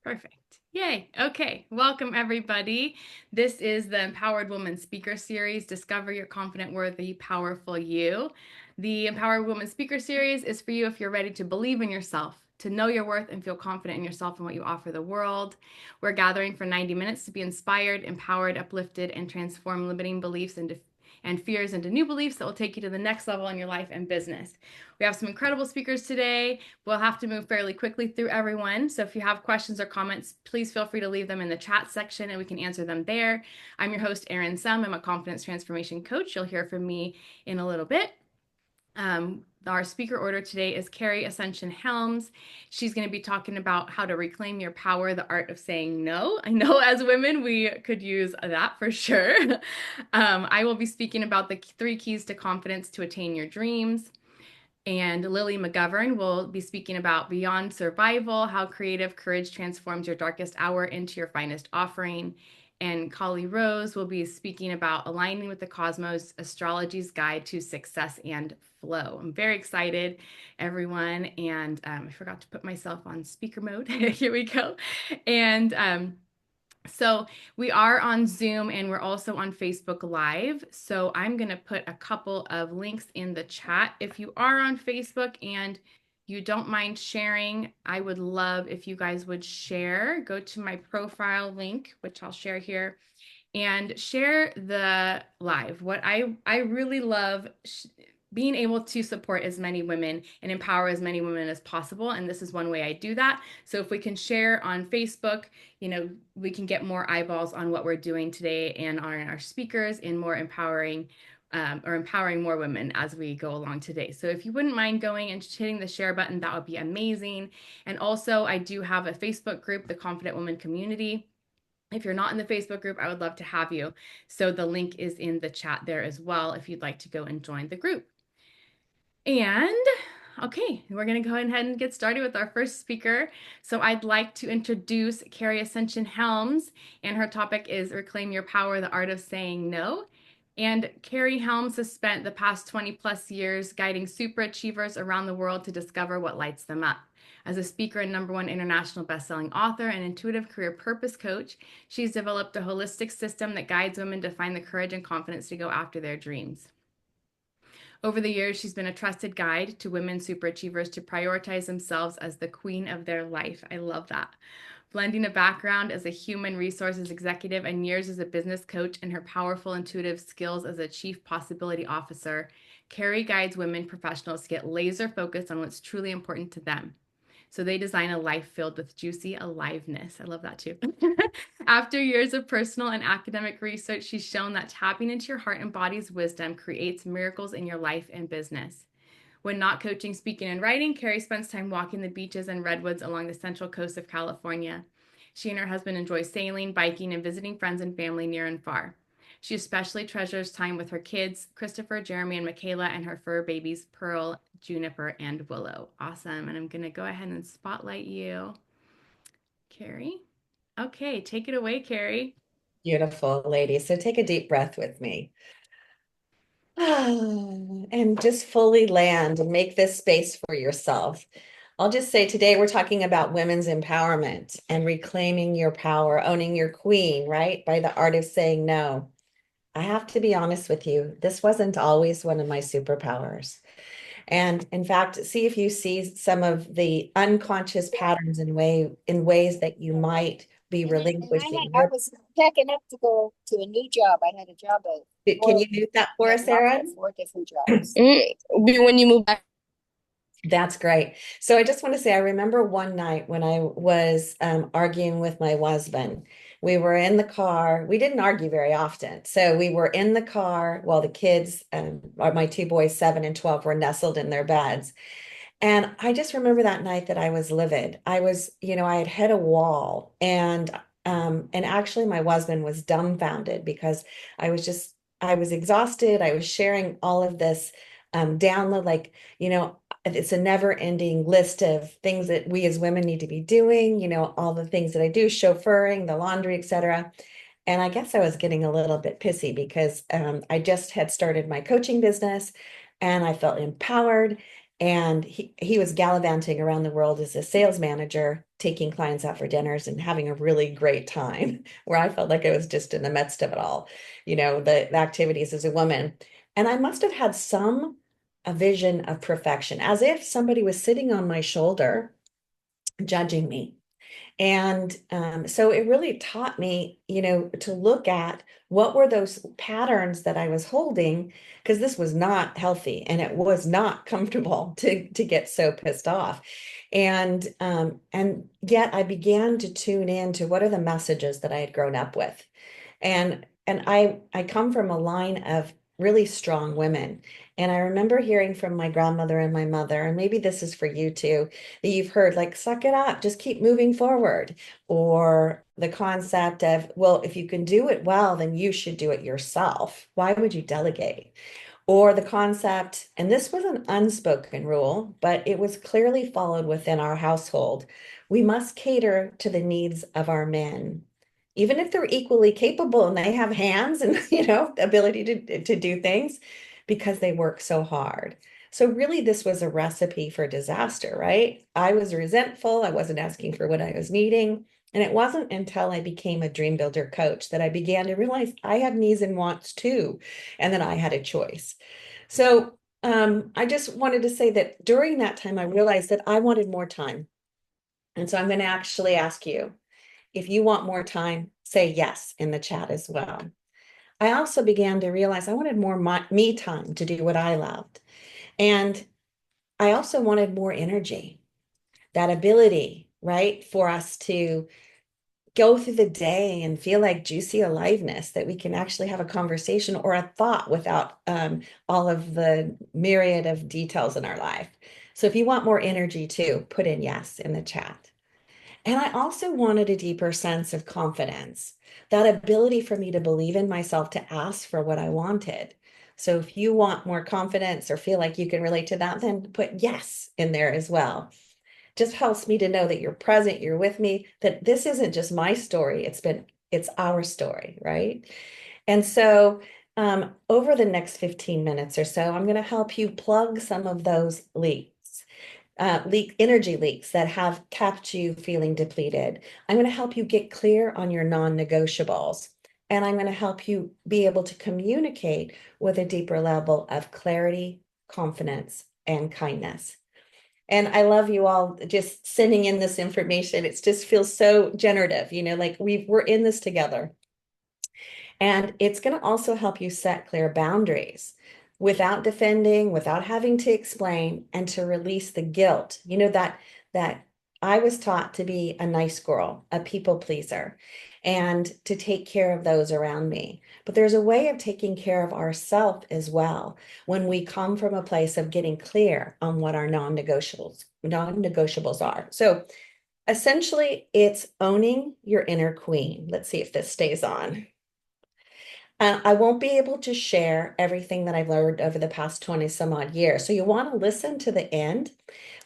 Perfect. Yay. Okay. Welcome, everybody. This is the Empowered Woman Speaker Series, Discover Your Confident, Worthy, Powerful You. The Empowered Woman Speaker Series is for you if you're ready to believe in yourself, to know your worth and feel confident in yourself and what you offer the world. We're gathering for 90 minutes to be inspired, empowered, uplifted, and transform limiting beliefs and fears into new beliefs that will take you to the next level in your life and business. We have some incredible speakers today. We'll have to move fairly quickly through everyone. So if you have questions or comments, please feel free to leave them in the chat section and we can answer them there. I'm your host, Erin Sum. I'm a confidence transformation coach. You'll hear from me in a little bit. Our speaker order today is Carrie Ascension Helms. She's going to be talking about how to reclaim your power, the art of saying no. I know as women, we could use that for sure. I will be speaking about the 3 keys to confidence to attain your dreams. And Lily McGovern will be speaking about Beyond Survival, how creative courage transforms your darkest hour into your finest offering. And Kali Rose will be speaking about aligning with the cosmos, astrology's guide to success and flow. I'm very excited, everyone. And I forgot to put myself on speaker mode. Here we go. And so we are on Zoom and we're also on Facebook Live. So I'm going to put a couple of links in the chat. If you are on Facebook and you don't mind sharing, I would love if you guys would share. Go to my profile link, which I'll share here, and share the live. What I really love being able to support as many women and empower as many women as possible. And this is one way I do that. So if we can share on Facebook, we can get more eyeballs on what we're doing today and on our speakers and more empowering more women as we go along today. So if you wouldn't mind going and hitting the share button, that would be amazing. And also I do have a Facebook group, the Confident Woman Community. If you're not in the Facebook group, I would love to have you. So the link is in the chat there as well if you'd like to go and join the group. And okay, we're going to go ahead and get started with our first speaker. So I'd like to introduce Carrie Ascension Helms, and her topic is Reclaim Your Power, the Art of Saying No. And Carrie Helms has spent the past 20 plus years guiding super achievers around the world to discover what lights them up. As a speaker and #1 international bestselling author and intuitive career purpose coach, she's developed a holistic system that guides women to find the courage and confidence to go after their dreams. Over the years, she's been a trusted guide to women superachievers to prioritize themselves as the queen of their life. I love that. Blending a background as a human resources executive and years as a business coach and her powerful intuitive skills as a chief possibility officer, Carrie guides women professionals to get laser focused on what's truly important to them. So they design a life filled with juicy aliveness. I love that too. After years of personal and academic research, she's shown that tapping into your heart and body's wisdom creates miracles in your life and business. When not coaching, speaking, and writing, Carrie spends time walking the beaches and redwoods along the central coast of California. She and her husband enjoy sailing, biking, and visiting friends and family near and far. She especially treasures time with her kids, Christopher, Jeremy, and Michaela, and her fur babies, Pearl, Juniper, and Willow. Awesome. And I'm going to go ahead and spotlight you, Carrie. Okay, take it away, Carrie. Beautiful, lady. So take a deep breath with me. And just fully land and make this space for yourself. I'll just say today we're talking about women's empowerment and reclaiming your power, owning your queen, right? By the art of saying no. I have to be honest with you, this wasn't always one of my superpowers. And in fact, see if you see some of the unconscious patterns in ways that you might be relinquishing. I was packing up to go to a new job. I had a job at Can you mute that for us, Erin? 4 different jobs. When you move back. That's great. So I just want to say, I remember one night when I was arguing with my husband. We were in the car. We didn't argue very often. So we were in the car while the kids, my 2 boys, 7 and 12, were nestled in their beds. And I just remember that night that I was livid. I was, I had hit a wall, and actually my husband was dumbfounded because I was exhausted. I was sharing all of this download, like, it's a never-ending list of things that we as women need to be doing, all the things that I do, chauffeuring, the laundry, etc. And I guess I was getting a little bit pissy because I just had started my coaching business and I felt empowered. And he was gallivanting around the world as a sales manager, taking clients out for dinners and having a really great time, where I felt like I was just in the midst of it all, the activities as a woman. And I must have had a vision of perfection, as if somebody was sitting on my shoulder judging me. And so it really taught me, to look at what were those patterns that I was holding, because this was not healthy and it was not comfortable to get so pissed off. And yet I began to tune in to what are the messages that I had grown up with. And I come from a line of really strong women. And I remember hearing from my grandmother and my mother, and maybe this is for you too, that you've heard, like, suck it up, just keep moving forward. Or the concept of, well, if you can do it well, then you should do it yourself. Why would you delegate? Or the concept, and this was an unspoken rule, but it was clearly followed within our household. We must cater to the needs of our men, even if they're equally capable and they have hands and, the ability to do things, because they work so hard. So really, this was a recipe for disaster, right? I was resentful. I wasn't asking for what I was needing. And it wasn't until I became a dream builder coach that I began to realize I have needs and wants too, and that I had a choice. So I just wanted to say that during that time, I realized that I wanted more time. And so I'm going to actually ask you, if you want more time, say yes in the chat as well. I also began to realize I wanted more me time to do what I loved. And I also wanted more energy, that ability, right, for us to go through the day and feel like juicy aliveness, that we can actually have a conversation or a thought without all of the myriad of details in our life. So if you want more energy too, put in yes in the chat. And I also wanted a deeper sense of confidence, that ability for me to believe in myself, to ask for what I wanted. So if you want more confidence or feel like you can relate to that, then put yes in there as well. Just helps me to know that you're present, you're with me, that this isn't just my story, it's our story, right? And so over the next 15 minutes or so, I'm going to help you plug some of those leaks, energy leaks that have kept you feeling depleted. I'm going to help you get clear on your non-negotiables. And I'm going to help you be able to communicate with a deeper level of clarity, confidence, and kindness. And I love you all just sending in this information. It just feels so generative, like we're in this together. And it's going to also help you set clear boundaries without defending, without having to explain, and to release the guilt. That I was taught to be a nice girl, a people pleaser, and to take care of those around me. But there's a way of taking care of ourselves as well when we come from a place of getting clear on what our non-negotiables are. So essentially, it's owning your inner queen. Let's see if this stays on. I won't be able to share everything that I've learned over the past 20 some odd years. So you want to listen to the end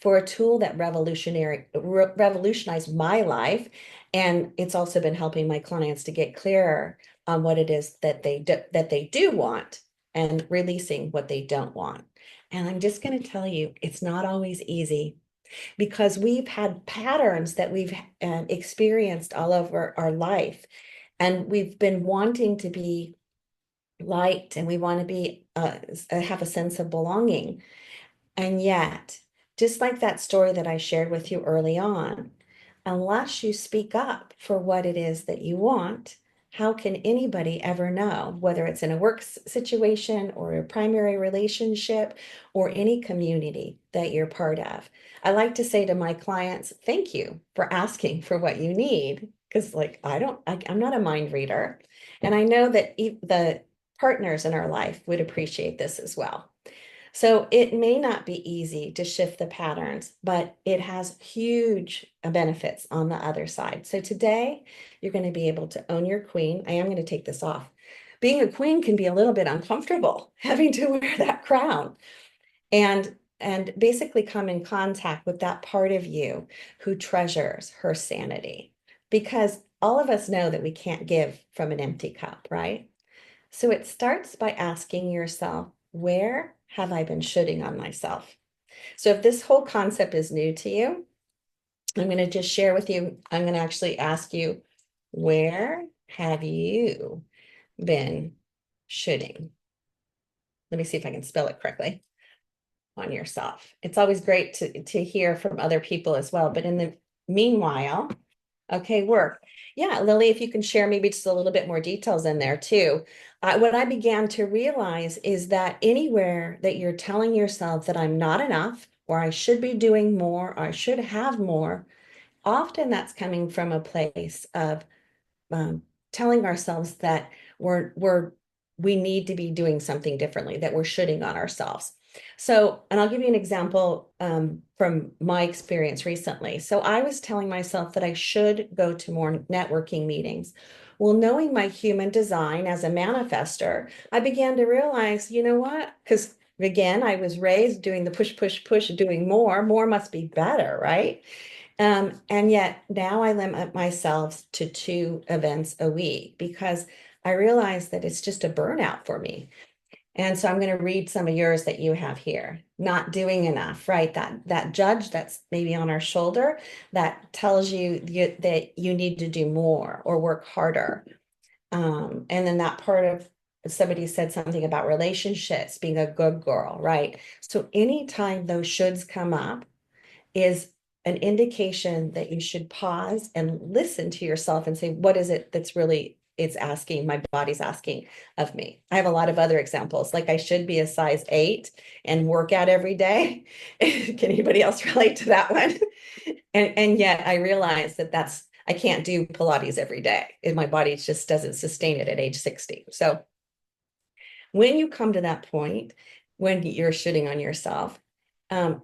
for a tool that revolutionized my life. And it's also been helping my clients to get clearer on what it is that they do want, and releasing what they don't want. And I'm just going to tell you, it's not always easy, because we've had patterns that we've experienced all over our life. And we've been wanting to be liked, and we want to be have a sense of belonging. And yet, just like that story that I shared with you early on, unless you speak up for what it is that you want, how can anybody ever know, whether it's in a work situation or a primary relationship or any community that you're part of? I like to say to my clients, thank you for asking for what you need, because I'm not a mind reader. And I know that the partners in our life would appreciate this as well. So it may not be easy to shift the patterns, but it has huge benefits on the other side. So today, you're going to be able to own your queen. I am going to take this off. Being a queen can be a little bit uncomfortable, having to wear that crown, and basically come in contact with that part of you who treasures her sanity. Because all of us know that we can't give from an empty cup, right? So it starts by asking yourself, where have I been shooting on myself? So if this whole concept is new to you, I'm going to just share with you, I'm going to actually ask you, where have you been shooting? Let me see if I can spell it correctly on yourself. It's always great to hear from other people as well. But in the meanwhile, okay, work. Yeah, Lily, if you can share maybe just a little bit more details in there too. What I began to realize is that anywhere that you're telling yourself that I'm not enough, or I should be doing more, or I should have more, often that's coming from a place of telling ourselves that we need to be doing something differently, that we're shooting on ourselves. So, and I'll give you an example from my experience recently. So I was telling myself that I should go to more networking meetings. Well, knowing my human design as a manifester, I began to realize, you know what? Because again, I was raised doing the push, push, push, doing more. More must be better, right? And yet now I limit myself to 2 events a week because I realize that it's just a burnout for me. And so I'm going to read some of yours that you have here. Not doing enough, right? That judge that's maybe on our shoulder that tells you that you need to do more or work harder. And then that part of somebody said something about relationships, being a good girl, right? So anytime those shoulds come up is an indication that you should pause and listen to yourself and say, what is it that's really it's asking, my body's asking of me. I have a lot of other examples, like I should be a size 8 and work out every day. Can anybody else relate to that one? And yet I realize that I can't do Pilates every day. And my body just doesn't sustain it at age 60. So when you come to that point, when you're shooting on yourself, I'm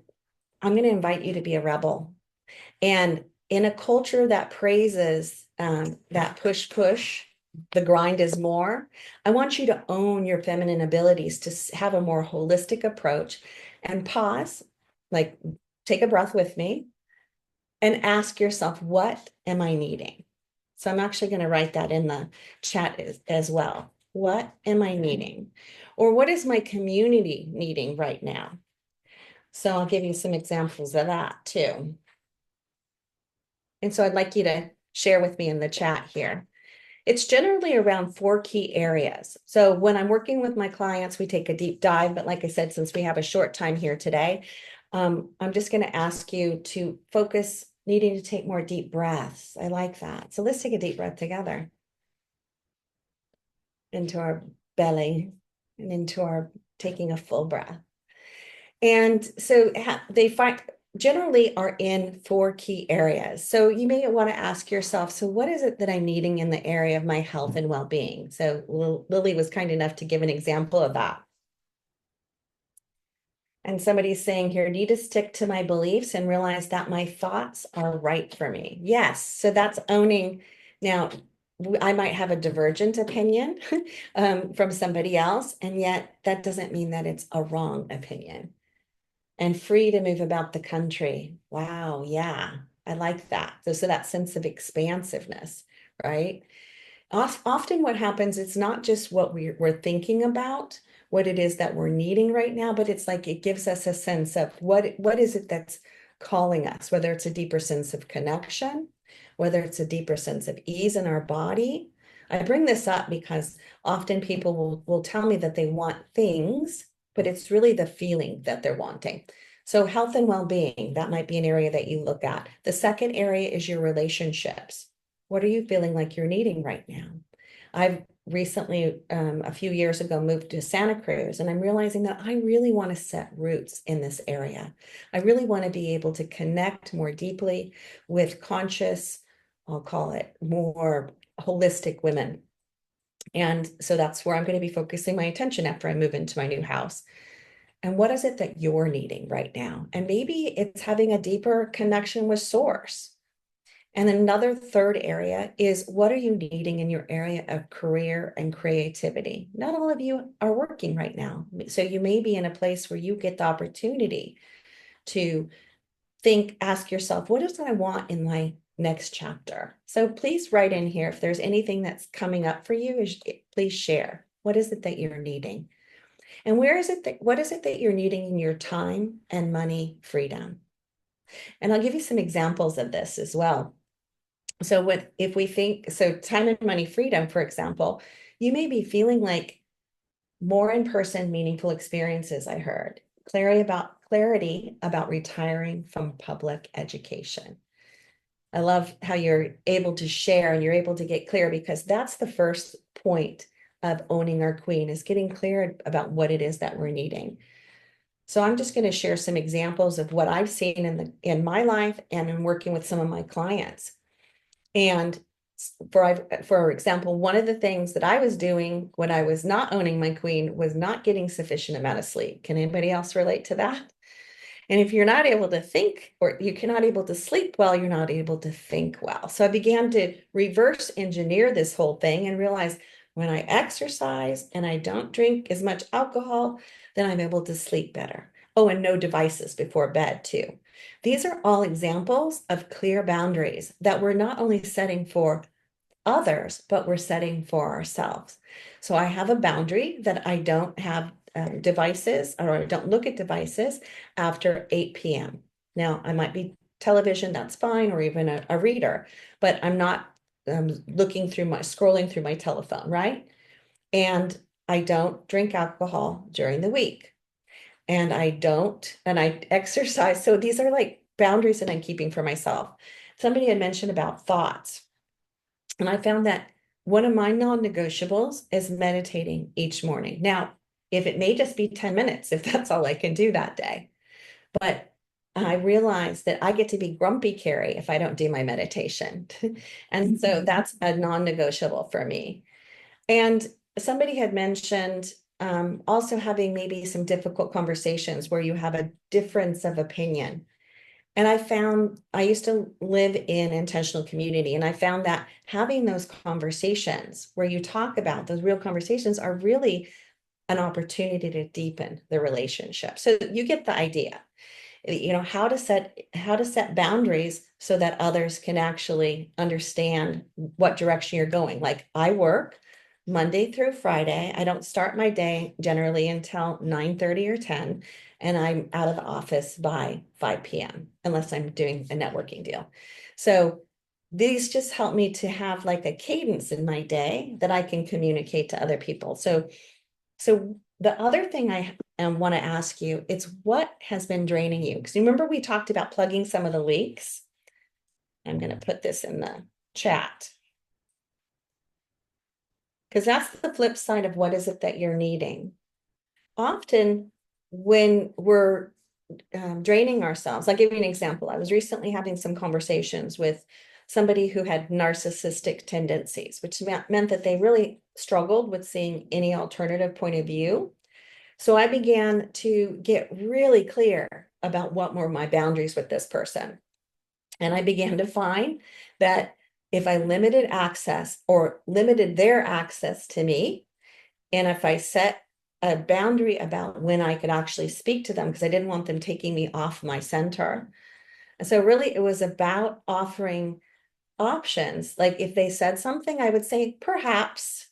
going to invite you to be a rebel. And in a culture that praises that push, push, the grind is more, I want you to own your feminine abilities to have a more holistic approach and pause, like take a breath with me and ask yourself, what am I needing? So I'm actually going to write that in the chat as well. What am I needing? Or what is my community needing right now? So I'll give you some examples of that too. And so I'd like you to share with me in the chat here. It's generally around 4 key areas. So when I'm working with my clients, we take a deep dive. But like I said, since we have a short time here today, I'm just going to ask you to focus, needing to take more deep breaths. I like that. So let's take a deep breath together into our belly and into our taking a full breath. And so they generally are in 4 key areas. So you may want to ask yourself, so what is it that I'm needing in the area of my health and well-being? So Lily was kind enough to give an example of that. And somebody's saying here, need to stick to my beliefs and realize that my thoughts are right for me. Yes, so that's owning. Now, I might have a divergent opinion from somebody else, and yet that doesn't mean that it's a wrong opinion. And free to move about the country. Wow, yeah, I like that. So that sense of expansiveness, right? Often what happens, it's not just what we're thinking about, what it is that we're needing right now, but it's like it gives us a sense of what is it that's calling us, whether it's a deeper sense of connection, whether it's a deeper sense of ease in our body. I bring this up because often people will tell me that they want things, but it's really the feeling that they're wanting. So health and well-being, that might be an area that you look at. The second area is your relationships. What are you feeling like you're needing right now? I've recently, a few years ago, moved to Santa Cruz, and I'm realizing that I really want to set roots in this area. I really want to be able to connect more deeply with conscious, I'll call it more holistic women. And so that's where I'm going to be focusing my attention after I move into my new house. And what is it that you're needing right now? And maybe it's having a deeper connection with source. And another third area is, what are you needing in your area of career and creativity? Not all of you are working right now. So you may be in a place where you get the opportunity to ask yourself, what is it I want in my next chapter? So please write in here if there's anything that's coming up for you, please share. What is it that you're needing? And what is it that you're needing in your time and money freedom? And I'll give you some examples of this as well. So if we think, so time and money freedom, for example, you may be feeling like more in-person meaningful experiences, I heard. Clarity about retiring from public education. I love how you're able to share and you're able to get clear, because that's the first point of owning our queen, is getting clear about what it is that we're needing. So I'm just going to share some examples of what I've seen in my life and in working with some of my clients. And for example, one of the things that I was doing when I was not owning my queen was not getting sufficient amount of sleep. Can anybody else relate to that? And if you're not able to think, or you're not able to sleep well, you're not able to think well. So I began to reverse engineer this whole thing and realize when I exercise and I don't drink as much alcohol, then I'm able to sleep better. Oh, and no devices before bed too. These are all examples of clear boundaries that we're not only setting for others, but we're setting for ourselves. So I have a boundary that I don't have devices, or I don't look at devices after 8 p.m. Now, I might be television, that's fine, or even a reader, but I'm not scrolling through my telephone, right? And I don't drink alcohol during the week. And I exercise. So these are like boundaries that I'm keeping for myself. Somebody had mentioned about thoughts. And I found that one of my non-negotiables is meditating each morning. Now, if it may just be 10 minutes, if that's all I can do that day. But I realized that I get to be grumpy Carrie if I don't do my meditation. And so that's a non-negotiable for me. And somebody had mentioned also having maybe some difficult conversations where you have a difference of opinion. And I used to live in intentional community, and I found that having those conversations where you talk about those real conversations are really an opportunity to deepen the relationship. So you get the idea, how to set boundaries so that others can actually understand what direction you're going. Like I work Monday through Friday. I don't start my day generally until 9:30 or 10, and I'm out of the office by 5 p.m. unless I'm doing a networking deal. So these just help me to have like a cadence in my day that I can communicate to other people. So the other thing I want to ask you, it's what has been draining you? Because remember we talked about plugging some of the leaks. I'm going to put this in the chat, because that's the flip side of what is it that you're needing. Often when we're draining ourselves, I'll give you an example. I was recently having some conversations with somebody who had narcissistic tendencies, which meant that they really struggled with seeing any alternative point of view. So I began to get really clear about what were my boundaries with this person. And I began to find that if I limited access or limited their access to me, and if I set a boundary about when I could actually speak to them, because I didn't want them taking me off my center. And so really it was about offering options. Like if they said something, I would say, perhaps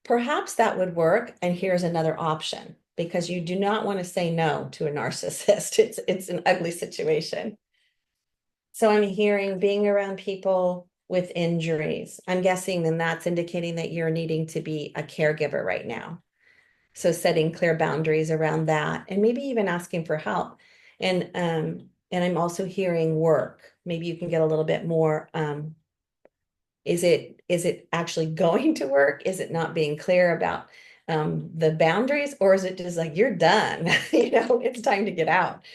that would work. And here's another option, because you do not want to say no to a narcissist. It's an ugly situation. So I'm hearing being around people with injuries. I'm guessing then that's indicating that you're needing to be a caregiver right now. So setting clear boundaries around that, and maybe even asking for help. And I'm also hearing work. Maybe you can get a little bit more. Is it actually going to work? Is it not being clear about the boundaries, or is it just like you're done? It's time to get out.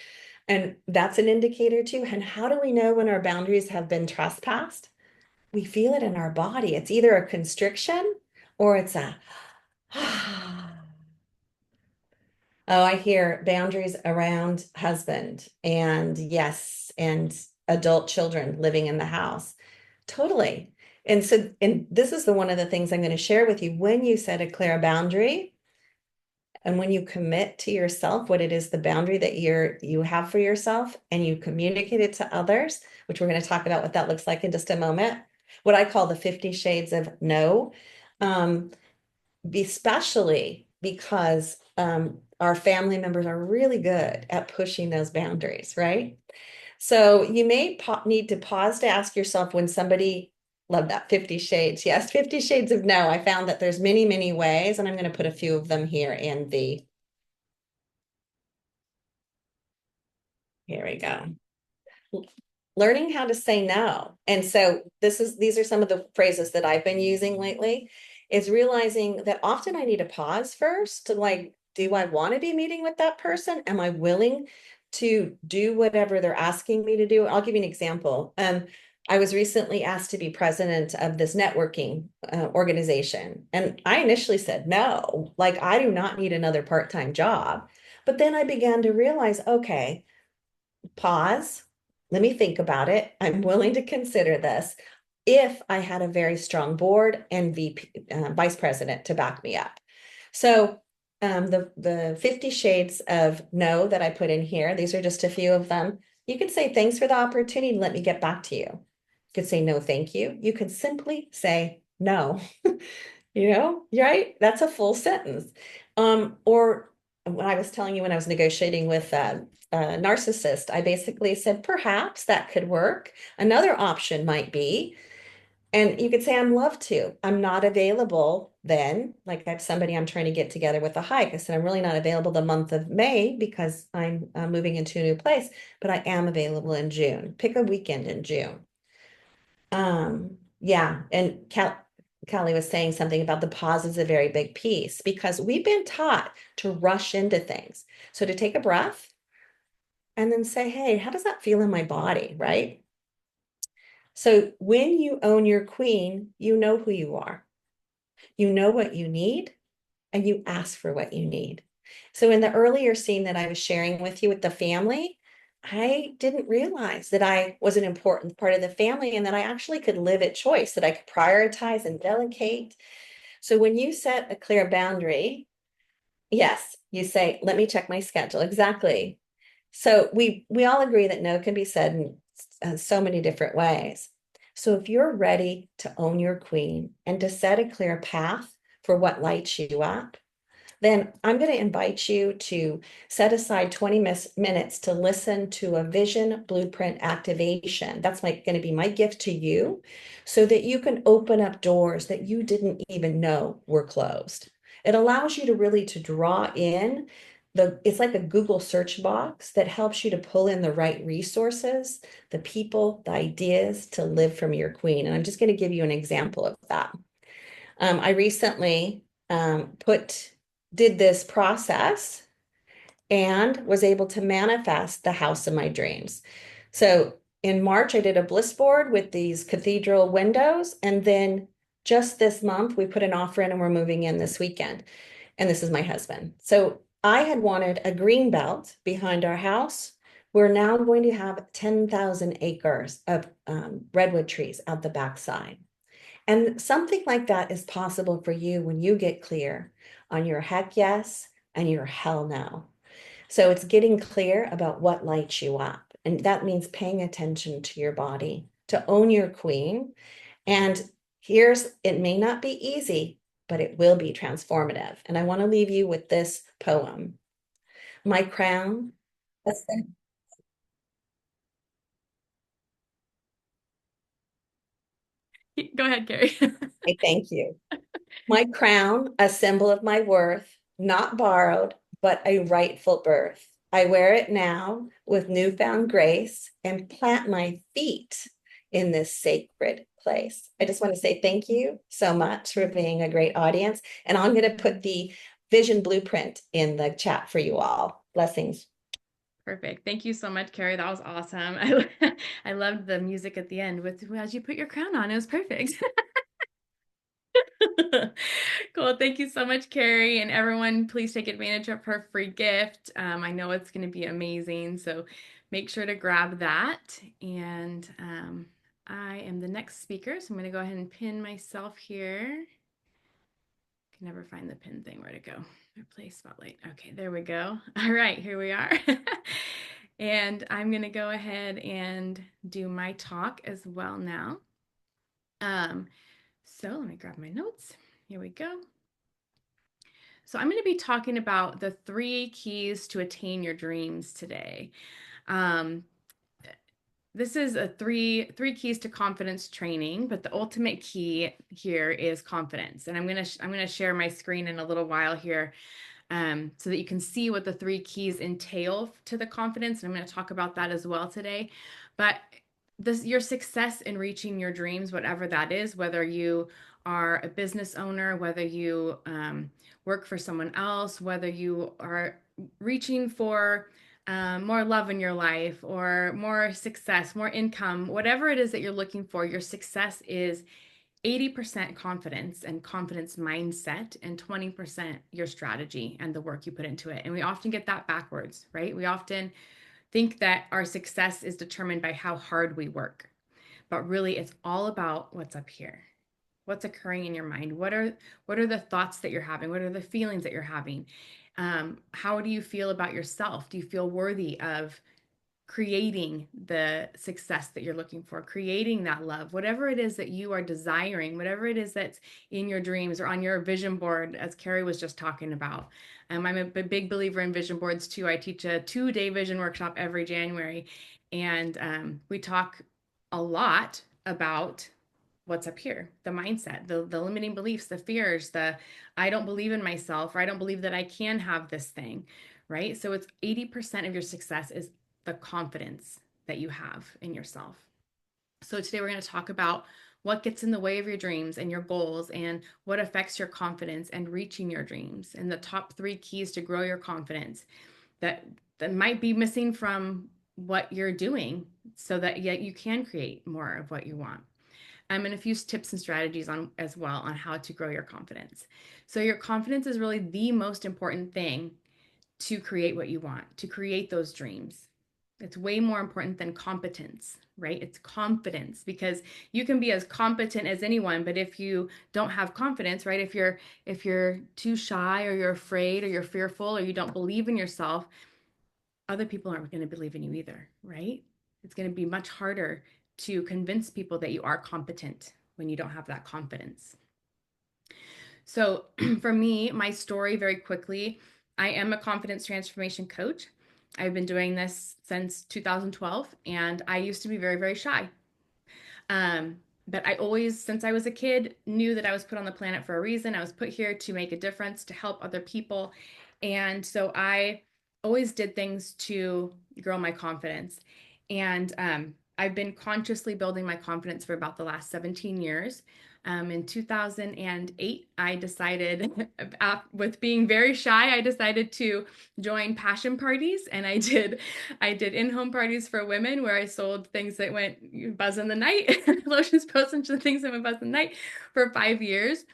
And that's an indicator too. And how do we know when our boundaries have been trespassed? We feel it in our body. It's either a constriction or it's a Oh, I hear boundaries around husband and yes, and adult children living in the house. Totally. And this is one of the things I'm going to share with you. When you set a clear boundary and when you commit to yourself what it is, the boundary that you have for yourself, and you communicate it to others, which we're going to talk about what that looks like in just a moment, what I call the 50 shades of no, especially because our family members are really good at pushing those boundaries, right? So you may need to pause to ask yourself when somebody, love that 50 shades. Yes, 50 shades of no. I found that there's many, many ways, and I'm going to put a few of them here in the, here we go. Learning how to say no. And so these are some of the phrases that I've been using lately, is realizing that often I need to pause first to like, do I want to be meeting with that person? Am I willing to do whatever they're asking me to do? I'll give you an example. I was recently asked to be president of this networking organization. And I initially said no, like I do not need another part-time job. But then I began to realize, okay, pause. Let me think about it. I'm willing to consider this if I had a very strong board and VP, vice president to back me up. So the 50 shades of no that I put in here, these are just a few of them. You could say, thanks for the opportunity. Let me get back to you. You could say, no, thank you. You could simply say no. Right? That's a full sentence. Or when I was telling you when I was negotiating with a narcissist, I basically said, perhaps that could work. Another option might be, and you could say, I'm love to. I'm not available then. Like I have somebody I'm trying to get together with a hike. I said, I'm really not available the month of May because I'm moving into a new place, but I am available in June. Pick a weekend in June. Yeah, and Callie was saying something about the pause is a very big piece because we've been taught to rush into things. So to take a breath and then say, hey, how does that feel in my body, right? So when you own your queen, you know who you are. You know what you need, and you ask for what you need. So in the earlier scene that I was sharing with you with the family, I didn't realize that I was an important part of the family and that I actually could live at choice, that I could prioritize and delegate. So when you set a clear boundary, yes, you say, let me check my schedule. Exactly. So we all agree that no can be said in so many different ways. So if you're ready to own your queen and to set a clear path for what lights you up, then I'm going to invite you to set aside 20 minutes to listen to a vision blueprint activation. That's going to be my gift to you so that you can open up doors that you didn't even know were closed. It allows you to really to draw in it's like a Google search box that helps you to pull in the right resources, the people, the ideas to live from your queen. And I'm just going to give you an example of that. I recently did this process and was able to manifest the house of my dreams. So in March, I did a bliss board with these cathedral windows. And then just this month, we put an offer in and we're moving in this weekend. And this is my husband. So I had wanted a green belt behind our house. We're now going to have 10,000 acres of redwood trees out the backside. And something like that is possible for you when you get clear on your heck yes and your hell no. So it's getting clear about what lights you up. And that means paying attention to your body, to own your queen. And it may not be easy, but it will be transformative. And I want to leave you with this poem. My crown. Go ahead, Carrie. Thank you. My crown, a symbol of my worth, not borrowed, but a rightful birth. I wear it now with newfound grace and plant my feet in this sacred place. I just want to say thank you so much for being a great audience. And I'm going to put the vision blueprint in the chat for you all. Blessings. Perfect. Thank you so much, Carrie. That was awesome. I loved the music at the end with as you put your crown on. It was perfect. Cool. Thank you so much, Carrie. And everyone, please take advantage of her free gift. I know it's going to be amazing. So make sure to grab that. And I am the next speaker. So I'm going to go ahead and pin myself here. Can never find the pin thing. Where to go? Replace spotlight. Okay, there we go. All right, here we are. And I'm going to go ahead and do my talk as well now. So let me grab my notes. Here we go. So I'm going to be talking about the 3 keys to attain your dreams today. Um, this is a three keys to confidence training, but the ultimate key here is confidence. And I'm gonna share my screen in a little while here, so that you can see what the 3 keys entail to the confidence. And I'm going to talk about that as well today. But your success in reaching your dreams, whatever that is, whether you are a business owner, whether you work for someone else, whether you are reaching for more love in your life or more success, more income, whatever it is that you're looking for, your success is 80% confidence and confidence mindset, and 20% your strategy and the work you put into it. And we often get that backwards, right? We often think that our success is determined by how hard we work, but really it's all about what's up here. What's occurring in your mind? What are the thoughts that you're having? What are the feelings that you're having? How do you feel about yourself? Do you feel worthy of creating the success that you're looking for, creating that love, whatever it is that you are desiring, whatever it is that's in your dreams or on your vision board, as Carrie was just talking about. I'm a big believer in vision boards too. I teach a 2-day vision workshop every January, and we talk a lot about what's up here, the mindset, the limiting beliefs, the fears, the I don't believe in myself, or I don't believe that I can have this thing, right? So it's 80% of your success is the confidence that you have in yourself. So today we're going to talk about what gets in the way of your dreams and your goals, and what affects your confidence and reaching your dreams, and the top 3 keys to grow your confidence that might be missing from what you're doing, so that yet you can create more of what you want. And a few tips and strategies on as well on how to grow your confidence. So your confidence is really the most important thing to create what you want, to create those dreams. It's way more important than competence, right? It's confidence, because you can be as competent as anyone, but if you don't have confidence, right? If you're too shy, or you're afraid, or you're fearful, or you don't believe in yourself, other people aren't going to believe in you either, right? It's going to be much harder to convince people that you are competent when you don't have that confidence. So for me, my story very quickly, I am a confidence transformation coach. I've been doing this since 2012, and I used to be very, very shy. But I always, since I was a kid, knew that I was put on the planet for a reason. I was put here to make a difference, to help other people. And so I always did things to grow my confidence. And I've been consciously building my confidence for about the last 17 years. In 2008, I decided, with being very shy, I decided to join passion parties, and I did in-home parties for women where I sold things that went buzz in the night, lotions, potions, and things that went buzz in the night for 5 years.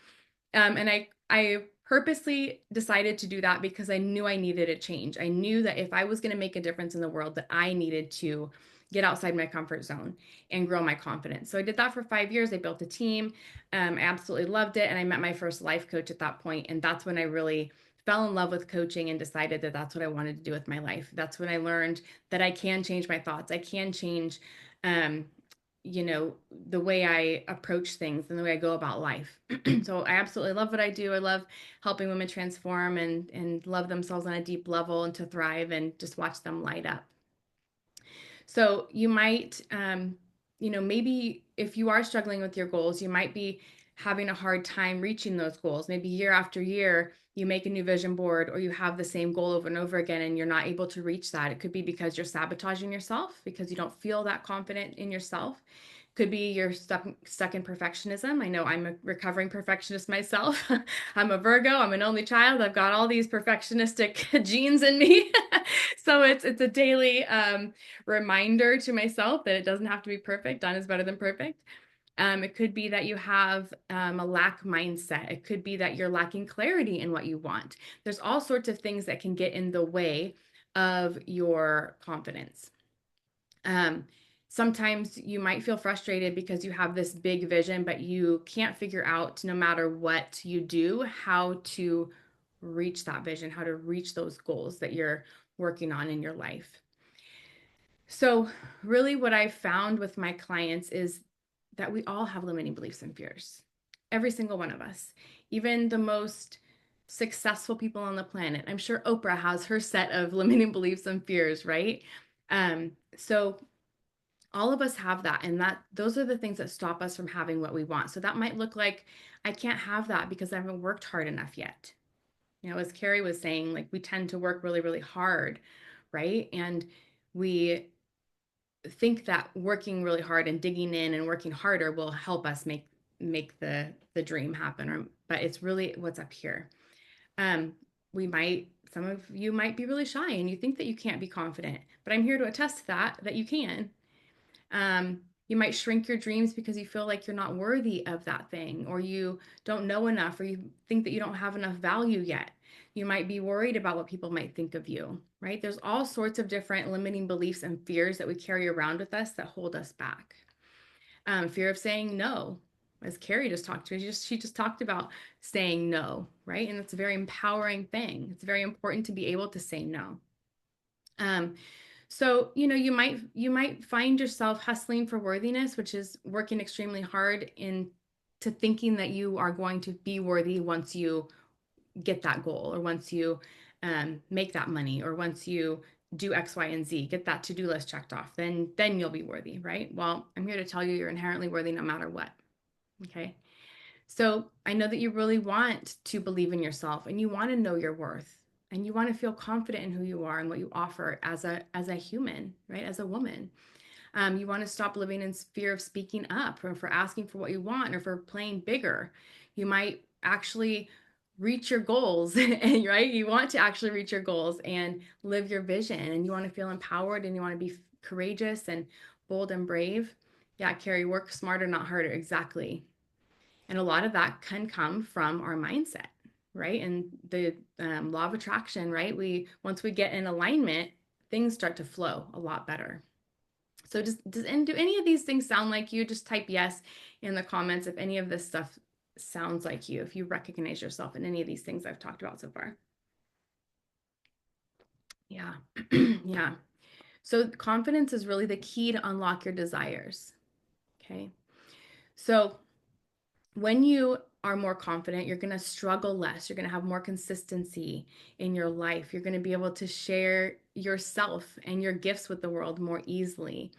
And I purposely decided to do that because I knew I needed a change. I knew that if I was going to make a difference in the world, that I needed to get outside my comfort zone and grow my confidence. So I did that for 5 years. I built a team. I absolutely loved it. And I met my first life coach at that point. And that's when I really fell in love with coaching and decided that that's what I wanted to do with my life. That's when I learned that I can change my thoughts. I can change, the way I approach things and the way I go about life. So I absolutely love what I do. I love helping women transform and love themselves on a deep level, and to thrive and just watch them light up. So you might, maybe if you are struggling with your goals, you might be having a hard time reaching those goals. Maybe year after year, you make a new vision board, or you have the same goal over and over again, and you're not able to reach that. It could be because you're sabotaging yourself, because you don't feel that confident in yourself. Could be you're stuck in perfectionism. I know I'm a recovering perfectionist myself. I'm a Virgo. I'm an only child. I've got all these perfectionistic genes in me. So it's a daily reminder to myself that it doesn't have to be perfect. Done is better than perfect. It could be that you have a lack mindset. It could be that you're lacking clarity in what you want. There's all sorts of things that can get in the way of your confidence. Sometimes you might feel frustrated because you have this big vision, but you can't figure out, no matter what you do, how to reach that vision, how to reach those goals that you're working on in your life. So really what I've found with my clients is that we all have limiting beliefs and fears. Every single one of us, even the most successful people on the planet. I'm sure Oprah has her set of limiting beliefs and fears, right? So all of us have that, and those are the things that stop us from having what we want. So that might look like, I can't have that because I haven't worked hard enough yet. As Carrie was saying, like, we tend to work really, really hard, right? And we think that working really hard and digging in and working harder will help us make the dream happen, but it's really what's up here. Some of you might be really shy and you think that you can't be confident, but I'm here to attest to that you can. You might shrink your dreams because you feel like you're not worthy of that thing, or you don't know enough, or you think that you don't have enough value yet. You might be worried about what people might think of you, right? There's all sorts of different limiting beliefs and fears that we carry around with us that hold us back. Fear of saying no, as Carrie just talked to, she just talked about saying no, right? And it's a very empowering thing. It's very important to be able to say no. So, you might find yourself hustling for worthiness, which is working extremely hard into thinking that you are going to be worthy once you get that goal, or once you make that money, or once you do X, Y, and Z, get that to-do list checked off, then you'll be worthy, right? Well, I'm here to tell you, you're inherently worthy no matter what. Okay. So I know that you really want to believe in yourself, and you want to know your worth, and you want to feel confident in who you are and what you offer as a human, right? As a woman. You want to stop living in fear of speaking up, or for asking for what you want, or for playing bigger. You might actually reach your goals, and right? You want to actually reach your goals and live your vision, and you want to feel empowered, and you want to be courageous and bold and brave. Yeah, Carrie, work smarter, not harder. Exactly. And a lot of that can come from our mindset, right? And the law of attraction, right? Once we get in alignment, things start to flow a lot better. So do any of these things sound like you? Just type yes in the comments if any of this stuff sounds like you, if you recognize yourself in any of these things I've talked about so far. Yeah. Yeah. So confidence is really the key to unlock your desires. Okay. So when you are more confident, you're going to struggle less. You're going to have more consistency in your life. You're going to be able to share yourself and your gifts with the world more easily.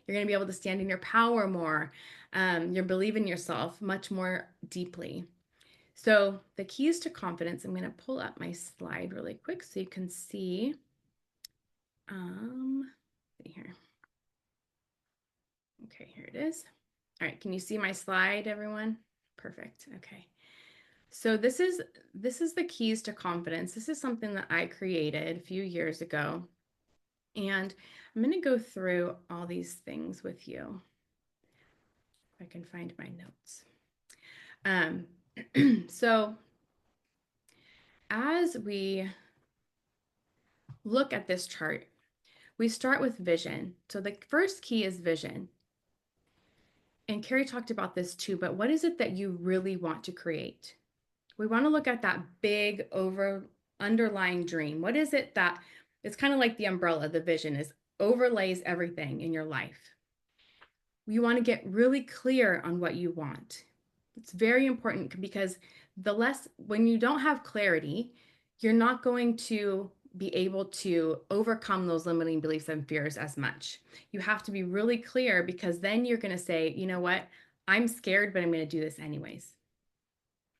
You're going to be able to stand in your power more. You believe in yourself much more deeply. So the keys to confidence, I'm going to pull up my slide really quick so you can see. See here. Okay, here it is. All right, can you see my slide, everyone? Perfect. Okay. So this is the keys to confidence. This is something that I created a few years ago. And I'm going to go through all these things with you. If I can find my notes. So as we look at this chart, we start with vision. So the first key is vision. And Carrie talked about this too, but what is it that you really want to create? We want to look at that big underlying dream. What is it that it's kind of like the umbrella, the vision is overlays everything in your life. You want to get really clear on what you want. It's very important because when you don't have clarity, you're not going to be able to overcome those limiting beliefs and fears as much. You have to be really clear, because then you're going to say, you know what? I'm scared, but I'm going to do this anyways.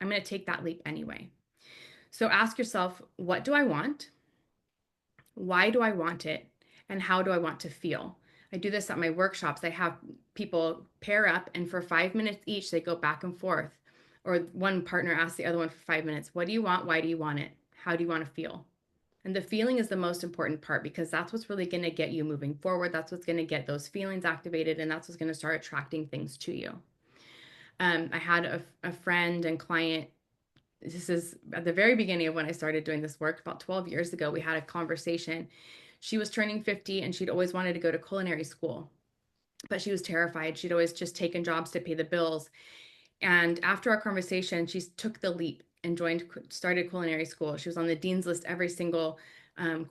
I'm going to take that leap anyway. So ask yourself, what do I want? Why do I want it? And how do I want to feel? I do this at my workshops. I have people pair up, and for 5 minutes each, they go back and forth. Or one partner asks the other one for 5 minutes, what do you want? Why do you want it? How do you want to feel? And the feeling is the most important part, because that's what's really going to get you moving forward. That's what's going to get those feelings activated, and that's what's going to start attracting things to you. I had a friend and client. This is at the very beginning of when I started doing this work, about 12 years ago. We had a conversation. She was turning 50, and she'd always wanted to go to culinary school, but she was terrified. She'd always just taken jobs to pay the bills. And after our conversation, she took the leap and started culinary school. She was on the dean's list every single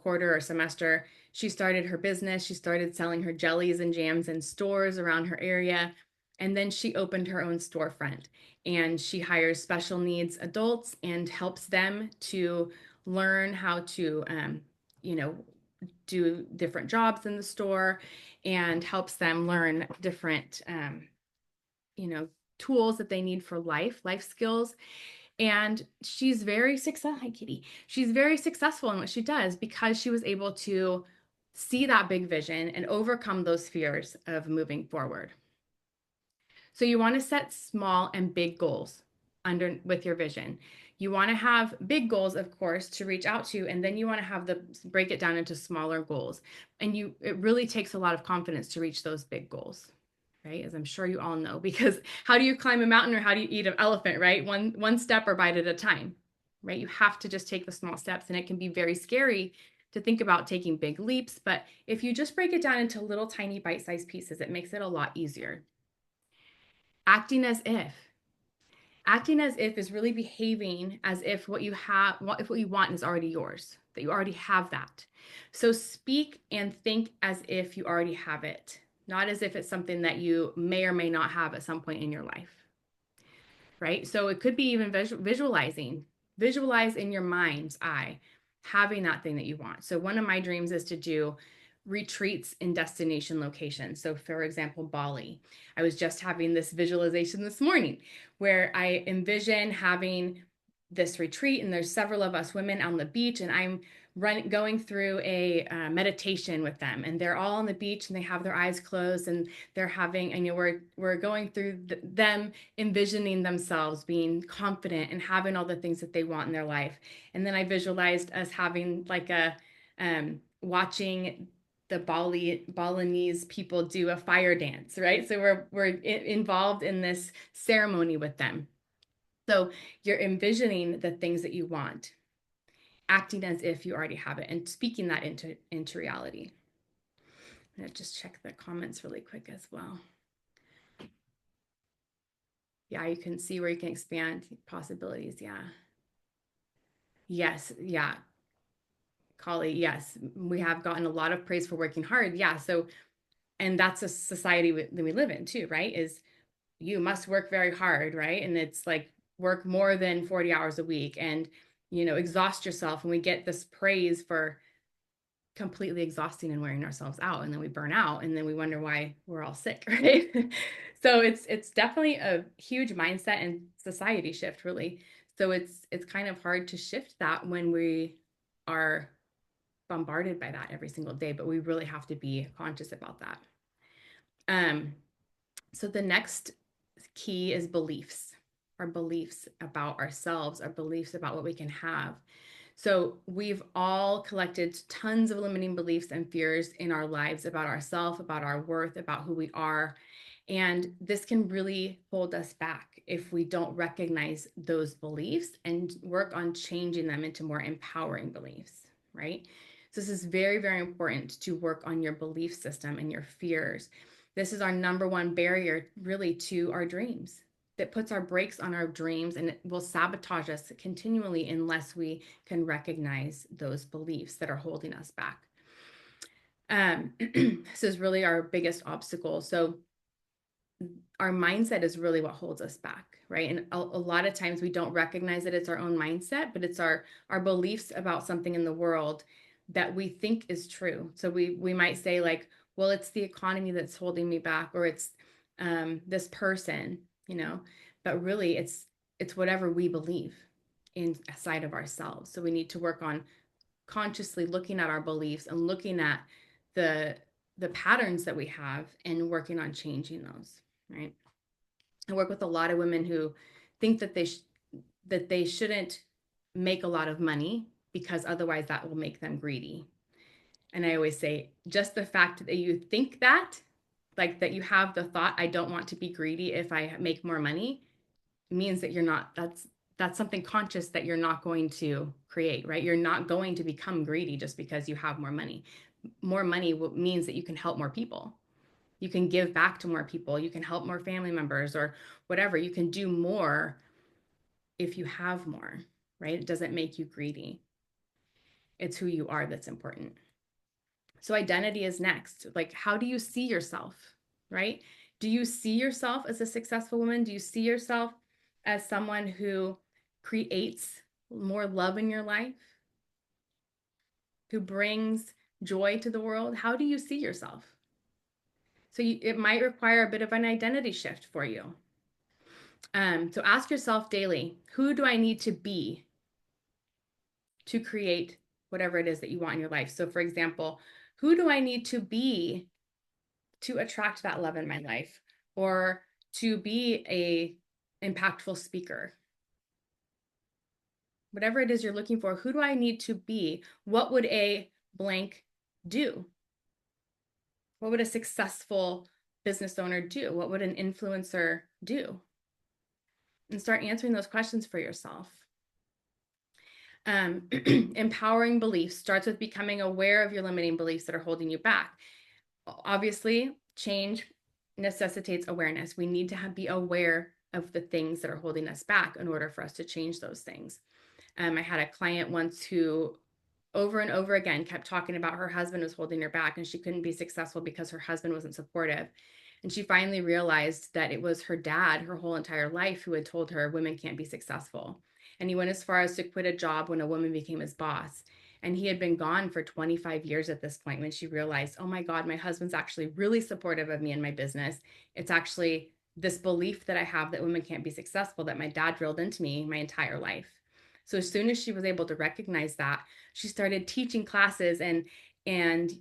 quarter or semester. She started her business. She started selling her jellies and jams in stores around her area. And then she opened her own storefront, and she hires special needs adults and helps them to learn how to, you know, do different jobs in the store, and helps them learn different, you know, tools that they need for life skills. And she's very successful. Hi, Kitty. She's very successful in what she does because she was able to see that big vision and overcome those fears of moving forward. So you want to set small and big goals under with your vision. You want to have big goals, of course, to reach out to, and then you want to have the break it down into smaller goals. And it really takes a lot of confidence to reach those big goals, right? As I'm sure you all know, because how do you climb a mountain or how do you eat an elephant, right? One step or bite at a time, right? You have to just take the small steps, and it can be very scary to think about taking big leaps, but if you just break it down into little tiny bite-sized pieces, it makes it a lot easier. Acting as if. Acting as if is really behaving as if what you have, if what you want is already yours, that you already have that. So speak and think as if you already have it, not as if it's something that you may or may not have at some point in your life, right? So it could be even visualizing. Visualize in your mind's eye having that thing that you want. So one of my dreams is to do retreats in destination locations. So for example, Bali. I was just having this visualization this morning where I envision having this retreat, and there's several of us women on the beach, and I'm going through a meditation with them, and they're all on the beach and they have their eyes closed, and they're having, and we're going through them envisioning themselves being confident and having all the things that they want in their life. And then I visualized us having like a watching the Balinese people do a fire dance, right? So we're involved in this ceremony with them. So you're envisioning the things that you want, acting as if you already have it, and speaking that into reality. I'm gonna just check the comments really quick as well. Yeah, you can see where you can expand possibilities. Yeah. Yes. Yeah. Kali, yes, we have gotten a lot of praise for working hard. Yeah. So, and that's a society that we live in too, right? Is you must work very hard, right? And it's like work more than 40 hours a week and, you know, exhaust yourself. And we get this praise for completely exhausting and wearing ourselves out. And then we burn out, and then we wonder why we're all sick, right? So it's definitely a huge mindset and society shift, really. So it's kind of hard to shift that when we are bombarded by that every single day, but we really have to be conscious about that. So the next key is beliefs, our beliefs about ourselves, our beliefs about what we can have. So we've all collected tons of limiting beliefs and fears in our lives about ourselves, about our worth, about who we are. And this can really hold us back if we don't recognize those beliefs and work on changing them into more empowering beliefs, right? So this is very, very important to work on your belief system and your fears. This is our number one barrier really to our dreams, that puts our brakes on our dreams, and it will sabotage us continually unless we can recognize those beliefs that are holding us back. This is really our biggest obstacle. So our mindset is really what holds us back, right? And a lot of times we don't recognize that it's our own mindset, but it's our beliefs about something in the world that we think is true. So we might say like, well, it's the economy that's holding me back, or it's this person, you know, but really it's whatever we believe inside of ourselves. So we need to work on consciously looking at our beliefs and looking at the patterns that we have and working on changing those, right? I work with a lot of women who think that they shouldn't make a lot of money because otherwise that will make them greedy. And I always say, just the fact that you think that, like that you have the thought, I don't want to be greedy if I make more money, means that you're not, that's something conscious that you're not going to create, right? You're not going to become greedy just because you have more money. More money means that you can help more people. You can give back to more people. You can help more family members or whatever. You can do more if you have more, right? It doesn't make you greedy. It's who you are that's important. So identity is next. Like, how do you see yourself, right? Do you see yourself as a successful woman? Do you see yourself as someone who creates more love in your life, who brings joy to the world? How do you see yourself? So it might require a bit of an identity shift for you. So ask yourself daily, who do I need to be to create whatever it is that you want in your life? So for example, who do I need to be to attract that love in my life, or to be a impactful speaker? Whatever it is you're looking for, who do I need to be? What would a blank do? What would a successful business owner do? What would an influencer do? And start answering those questions for yourself. Empowering beliefs starts with becoming aware of your limiting beliefs that are holding you back. Obviously, change necessitates awareness. We need to be aware of the things that are holding us back in order for us to change those things. I had a client once who over and over again kept talking about her husband was holding her back and she couldn't be successful because her husband wasn't supportive. And she finally realized that it was her dad her whole entire life who had told her women can't be successful. And he went as far as to quit a job when a woman became his boss. And he had been gone for 25 years at this point when she realized, oh my God, my husband's actually really supportive of me and my business. It's actually this belief that I have that women can't be successful that my dad drilled into me my entire life. So as soon as she was able to recognize that, she started teaching classes and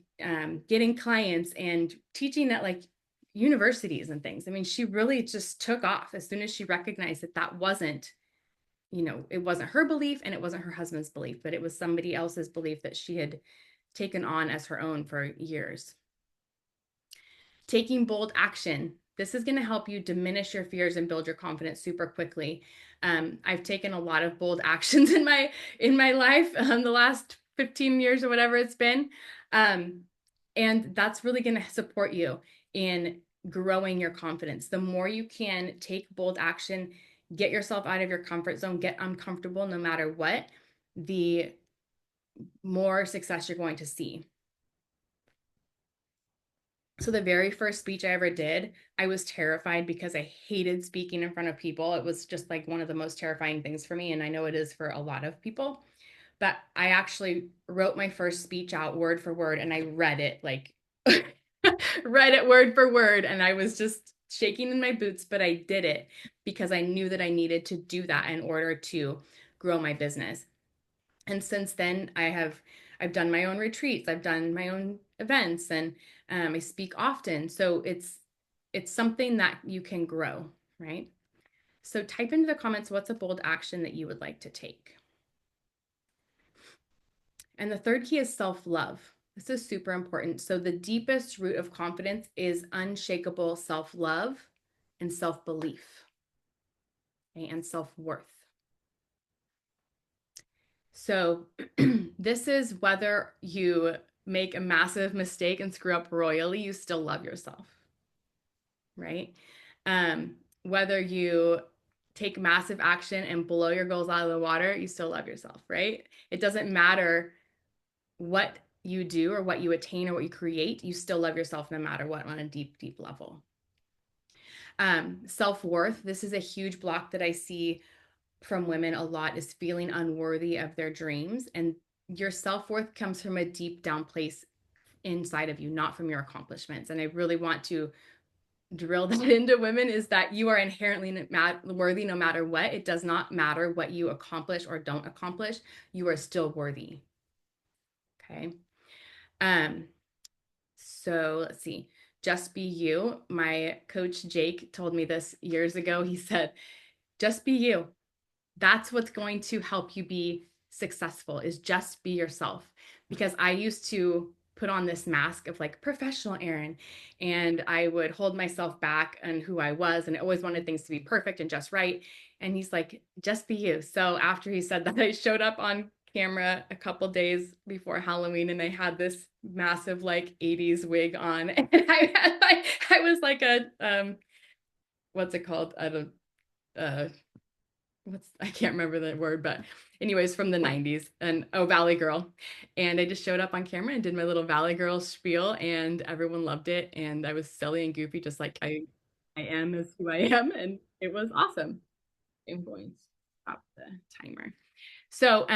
getting clients and teaching at like universities and things. I mean, she really just took off as soon as she recognized that that wasn't, it wasn't her belief and it wasn't her husband's belief, but it was somebody else's belief that she had taken on as her own for years. Taking bold action. This is going to help you diminish your fears and build your confidence super quickly. I've taken a lot of bold actions in my life the last 15 years or whatever it's been. And that's really going to support you in growing your confidence. The more you can take bold action, get yourself out of your comfort zone, get uncomfortable no matter what, the more success you're going to see. So the very first speech I ever did, I was terrified because I hated speaking in front of people. It was just like one of the most terrifying things for me. And I know it is for a lot of people, but I actually wrote my first speech out word for word and I read it like, read it word for word. And I was just shaking in my boots, but I did it because I knew that I needed to do that in order to grow my business. And since then I've done my own retreats, I've done my own events, and I speak often. So it's something that you can grow, right? So type into the comments, what's a bold action that you would like to take? And the third key is self-love. This is super important. So the deepest root of confidence is unshakable self-love and self-belief, okay, and self-worth. So this is whether you make a massive mistake and screw up royally, you still love yourself, right? Whether you take massive action and blow your goals out of the water, you still love yourself, right? It doesn't matter what you do or what you attain or what you create, you still love yourself no matter what on a deep, deep level. Self-worth, this is a huge block that I see from women a lot, is feeling unworthy of their dreams. And your self-worth comes from a deep down place inside of you, not from your accomplishments. And I really want to drill that into women, is that you are inherently worthy no matter what. It does not matter what you accomplish or don't accomplish, you are still worthy. Okay. So let's see, just be you. My coach Jake told me this years ago. He said, just be you. That's what's going to help you be successful, is just be yourself. Because I used to put on this mask of like professional Erin, and I would hold myself back on who I was, and I always wanted things to be perfect and just right. And he's like, just be you. So after he said that, I showed up on camera a couple days before Halloween and I had this massive like 80s wig on, and I was like a what's it called? I don't I can't remember the word, but anyways, from the 90s, and Valley Girl. And I just showed up on camera and did my little Valley Girl spiel and everyone loved it. And I was silly and goofy, just like I I am is who I am, and it was awesome. I'm going to stop the timer. So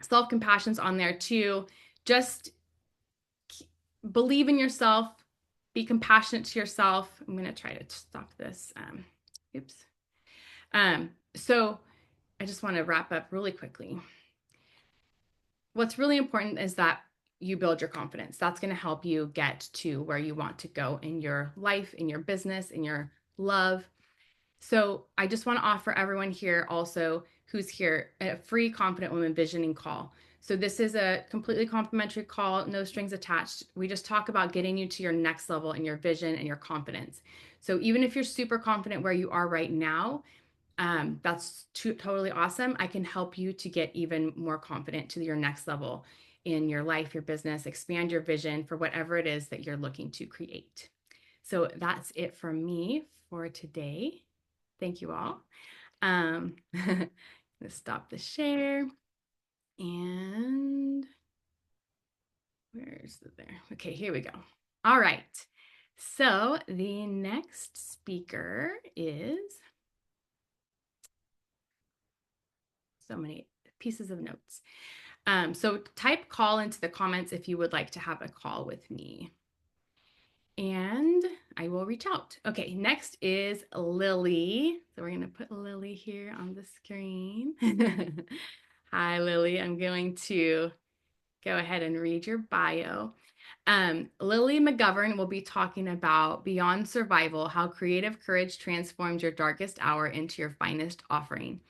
self-compassion's on there too. Just believe in yourself, be compassionate to yourself. I'm going to try to stop this. Oops. So I just want to wrap up really quickly. What's really important is that you build your confidence. That's going to help you get to where you want to go in your life, in your business, in your love. So I just want to offer everyone here also who's here a free Confident Women Visioning call. So this is a completely complimentary call, no strings attached. We just talk about getting you to your next level in your vision and your confidence. So even if you're super confident where you are right now, that's totally awesome. I can help you to get even more confident to your next level in your life, your business, expand your vision for whatever it is that you're looking to create. So that's it from me for today. Thank you all. Let's stop the share. And where's the there? Okay, here we go. All right. So the next speaker is so many pieces of notes. So type call into the comments if you would like to have a call with me. And I will reach out. Okay, next is Lily. So we're going to put Lily here on the screen. Hi, Lily. I'm going to go ahead and read your bio. Lily McGovern will be talking about Beyond Survival, how creative courage transforms your darkest hour into your finest offering.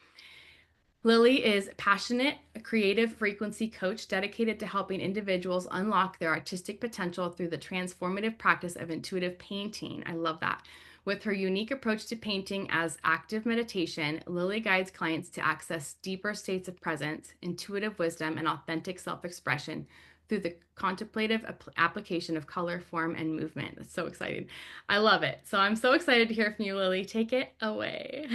Lily is a passionate, creative frequency coach dedicated to helping individuals unlock their artistic potential through the transformative practice of intuitive painting. I love that. With her unique approach to painting as active meditation, Lily guides clients to access deeper states of presence, intuitive wisdom, and authentic self-expression through the contemplative application of color, form, and movement. That's so exciting. I love it. So I'm so excited to hear from you, Lily. Take it away.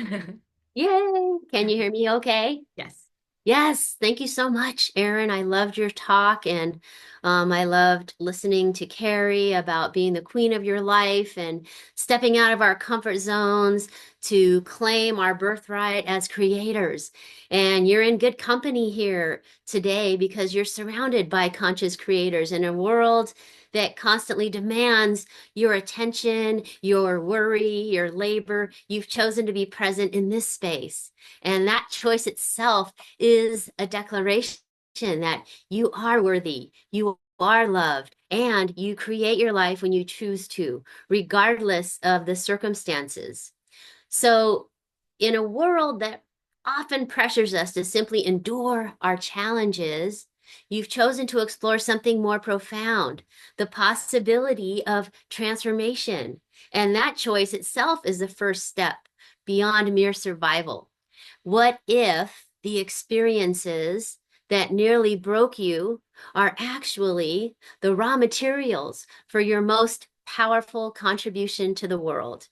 Yay! Can you hear me okay? Yes. Yes, thank you so much, Erin. I loved your talk, and I loved listening to Carrie about being the queen of your life and stepping out of our comfort zones to claim our birthright as creators. And you're in good company here today because you're surrounded by conscious creators in a world that constantly demands your attention, your worry, your labor. You've chosen to be present in this space. And that choice itself is a declaration that you are worthy, you are loved, and you create your life when you choose to, regardless of the circumstances. So, in a world that often pressures us to simply endure our challenges, you've chosen to explore something more profound, the possibility of transformation. And that choice itself is the first step beyond mere survival. What if the experiences that nearly broke you are actually the raw materials for your most powerful contribution to the world?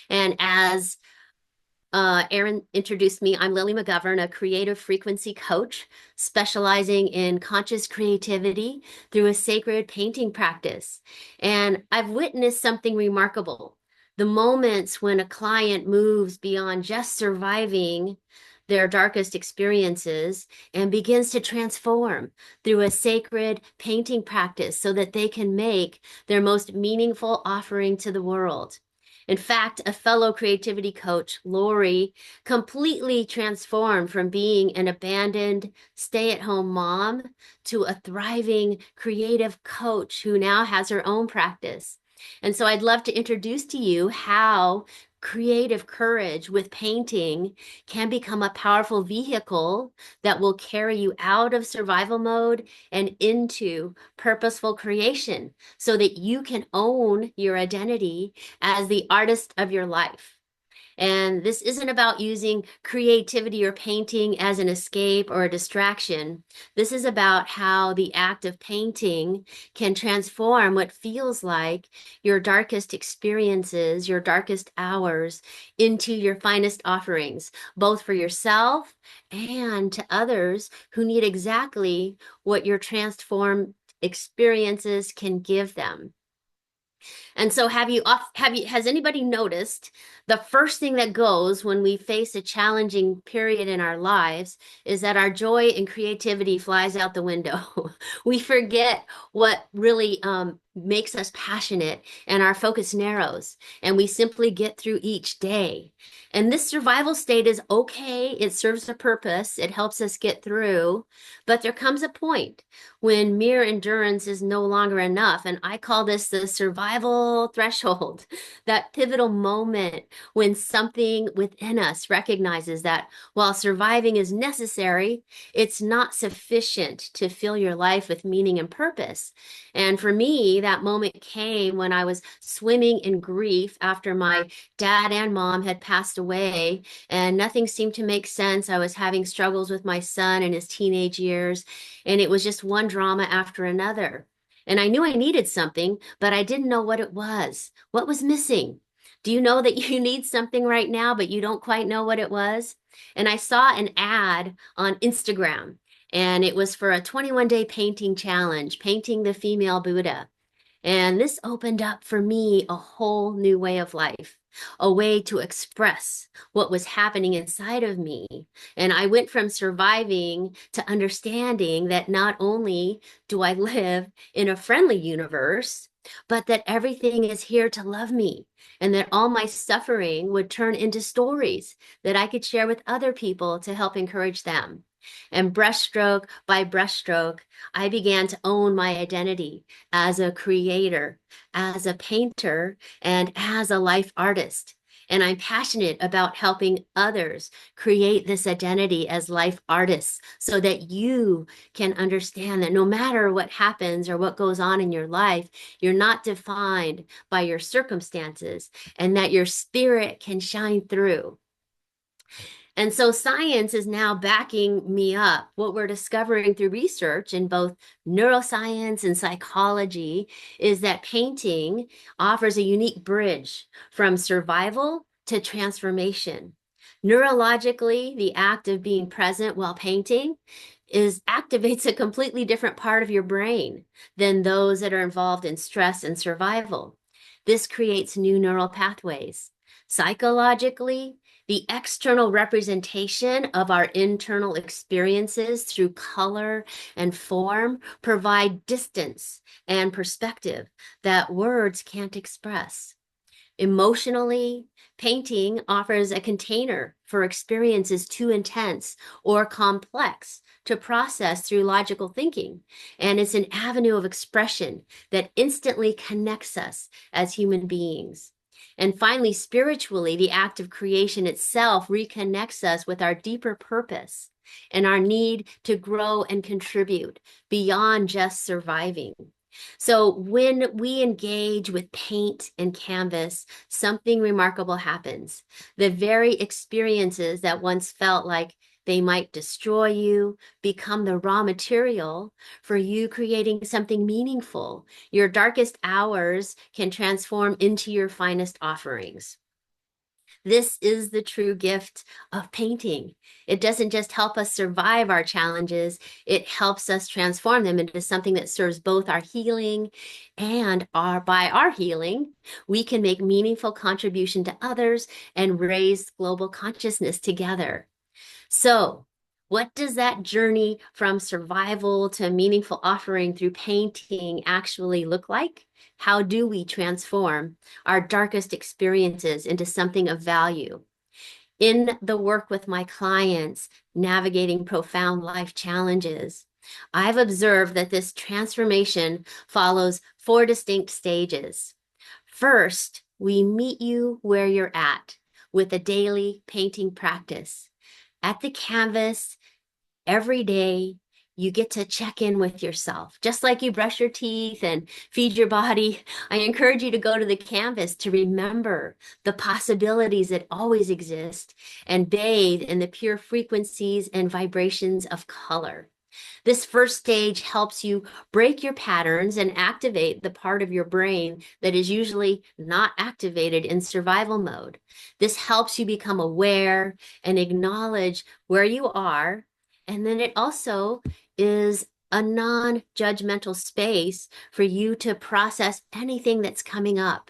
And as Erin introduced me, I'm Lily McGovern, a creative frequency coach specializing in conscious creativity through a sacred painting practice. And I've witnessed something remarkable. The moments when a client moves beyond just surviving their darkest experiences and begins to transform through a sacred painting practice so that they can make their most meaningful offering to the world. In fact, a fellow creativity coach, Lori, completely transformed from being an abandoned stay-at-home mom to a thriving creative coach who now has her own practice. And so I'd love to introduce to you how creative courage with painting can become a powerful vehicle that will carry you out of survival mode and into purposeful creation so that you can own your identity as the artist of your life. And this isn't about using creativity or painting as an escape or a distraction. This is about how the act of painting can transform what feels like your darkest experiences, your darkest hours, into your finest offerings, both for yourself and to others who need exactly what your transformed experiences can give them. And so has anybody noticed the first thing that goes when we face a challenging period in our lives is that our joy and creativity flies out the window. We forget what really makes us passionate, and our focus narrows, and we simply get through each day. And this survival state is okay. It serves a purpose. It helps us get through. But there comes a point when mere endurance is no longer enough. And I call this the survival threshold, that pivotal moment when something within us recognizes that while surviving is necessary, it's not sufficient to fill your life with meaning and purpose. And for me, that moment came when I was swimming in grief after my dad and mom had passed away, and nothing seemed to make sense. I was having struggles with my son in his teenage years, and it was just one drama after another. And I knew I needed something, but I didn't know what it was. What was missing? Do you know that you need something right now, but you don't quite know what it was? And I saw an ad on Instagram, and it was for a 21-day painting challenge, painting the female Buddha. And this opened up for me a whole new way of life, a way to express what was happening inside of me. And I went from surviving to understanding that not only do I live in a friendly universe, but that everything is here to love me, and that all my suffering would turn into stories that I could share with other people to help encourage them. And brushstroke by brushstroke, I began to own my identity as a creator, as a painter, and as a life artist. And I'm passionate about helping others create this identity as life artists so that you can understand that no matter what happens or what goes on in your life, you're not defined by your circumstances, and that your spirit can shine through. And so science is now backing me up. What we're discovering through research in both neuroscience and psychology is that painting offers a unique bridge from survival to transformation. Neurologically, the act of being present while painting activates a completely different part of your brain than those that are involved in stress and survival. This creates new neural pathways. Psychologically, the external representation of our internal experiences through color and form provide distance and perspective that words can't express. Emotionally, painting offers a container for experiences too intense or complex to process through logical thinking, and it's an avenue of expression that instantly connects us as human beings. And finally, spiritually, the act of creation itself reconnects us with our deeper purpose and our need to grow and contribute beyond just surviving. So when we engage with paint and canvas, something remarkable happens. The very experiences that once felt like they might destroy you become the raw material for you creating something meaningful. Your darkest hours can transform into your finest offerings. This is the true gift of painting. It doesn't just help us survive our challenges, it helps us transform them into something that serves both our healing and by our healing, we can make meaningful contribution to others and raise global consciousness together. So, what does that journey from survival to meaningful offering through painting actually look like? How do we transform our darkest experiences into something of value? In the work with my clients, navigating profound life challenges, I've observed that this transformation follows 4 distinct stages. First, we meet you where you're at with a daily painting practice. At the canvas, every day, you get to check in with yourself. Just like you brush your teeth and feed your body, I encourage you to go to the canvas to remember the possibilities that always exist and bathe in the pure frequencies and vibrations of color. This first stage helps you break your patterns and activate the part of your brain that is usually not activated in survival mode. This helps you become aware and acknowledge where you are. And then it also is a non-judgmental space for you to process anything that's coming up.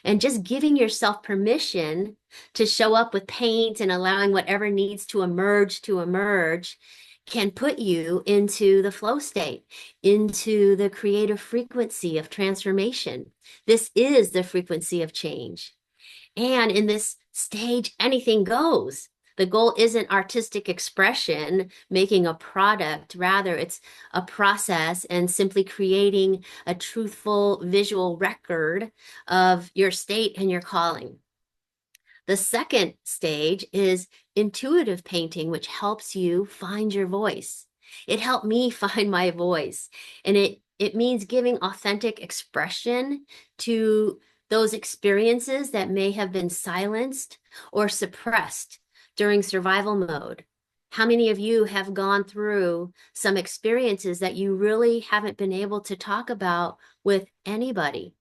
And just giving yourself permission to show up with paint and allowing whatever needs to emerge can put you into the flow state, into the creative frequency of transformation. This is the frequency of change. And in this stage, anything goes. The goal isn't artistic expression, making a product. Rather, it's a process and simply creating a truthful visual record of your state and your calling. The second stage is intuitive painting, which helps you find your voice. It helped me find my voice. And it means giving authentic expression to those experiences that may have been silenced or suppressed during survival mode. How many of you have gone through some experiences that you really haven't been able to talk about with anybody?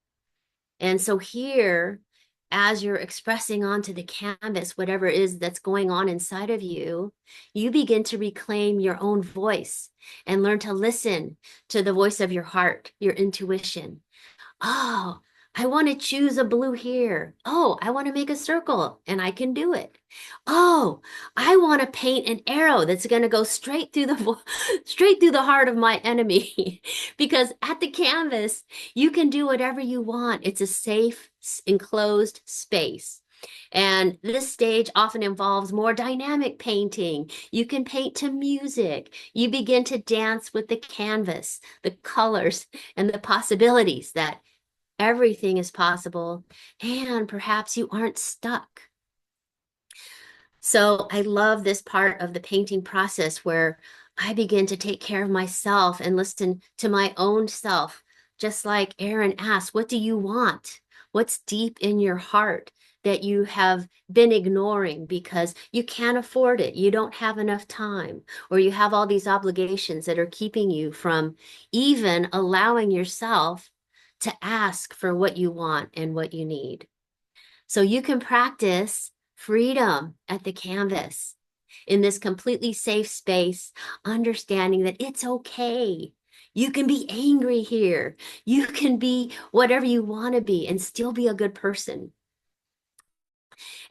And so here, as you're expressing onto the canvas whatever it is that's going on inside of you, you begin to reclaim your own voice and learn to listen to the voice of your heart, your intuition. Oh, I want to choose a blue here. Oh, I want to make a circle and I can do it. Oh, I want to paint an arrow that's going to go straight through the heart of my enemy. Because at the canvas, you can do whatever you want. It's a safe, enclosed space. And this stage often involves more dynamic painting. You can paint to music. You begin to dance with the canvas, the colors, and the possibilities that everything is possible, and perhaps you aren't stuck. So I love this part of the painting process where I begin to take care of myself and listen to my own self. Just like Erin asked, what do you want? What's deep in your heart that you have been ignoring because you can't afford it, you don't have enough time, or you have all these obligations that are keeping you from even allowing yourself to ask for what you want and what you need. So you can practice freedom at the canvas in this completely safe space, understanding that it's okay. You can be angry here. You can be whatever you want to be and still be a good person.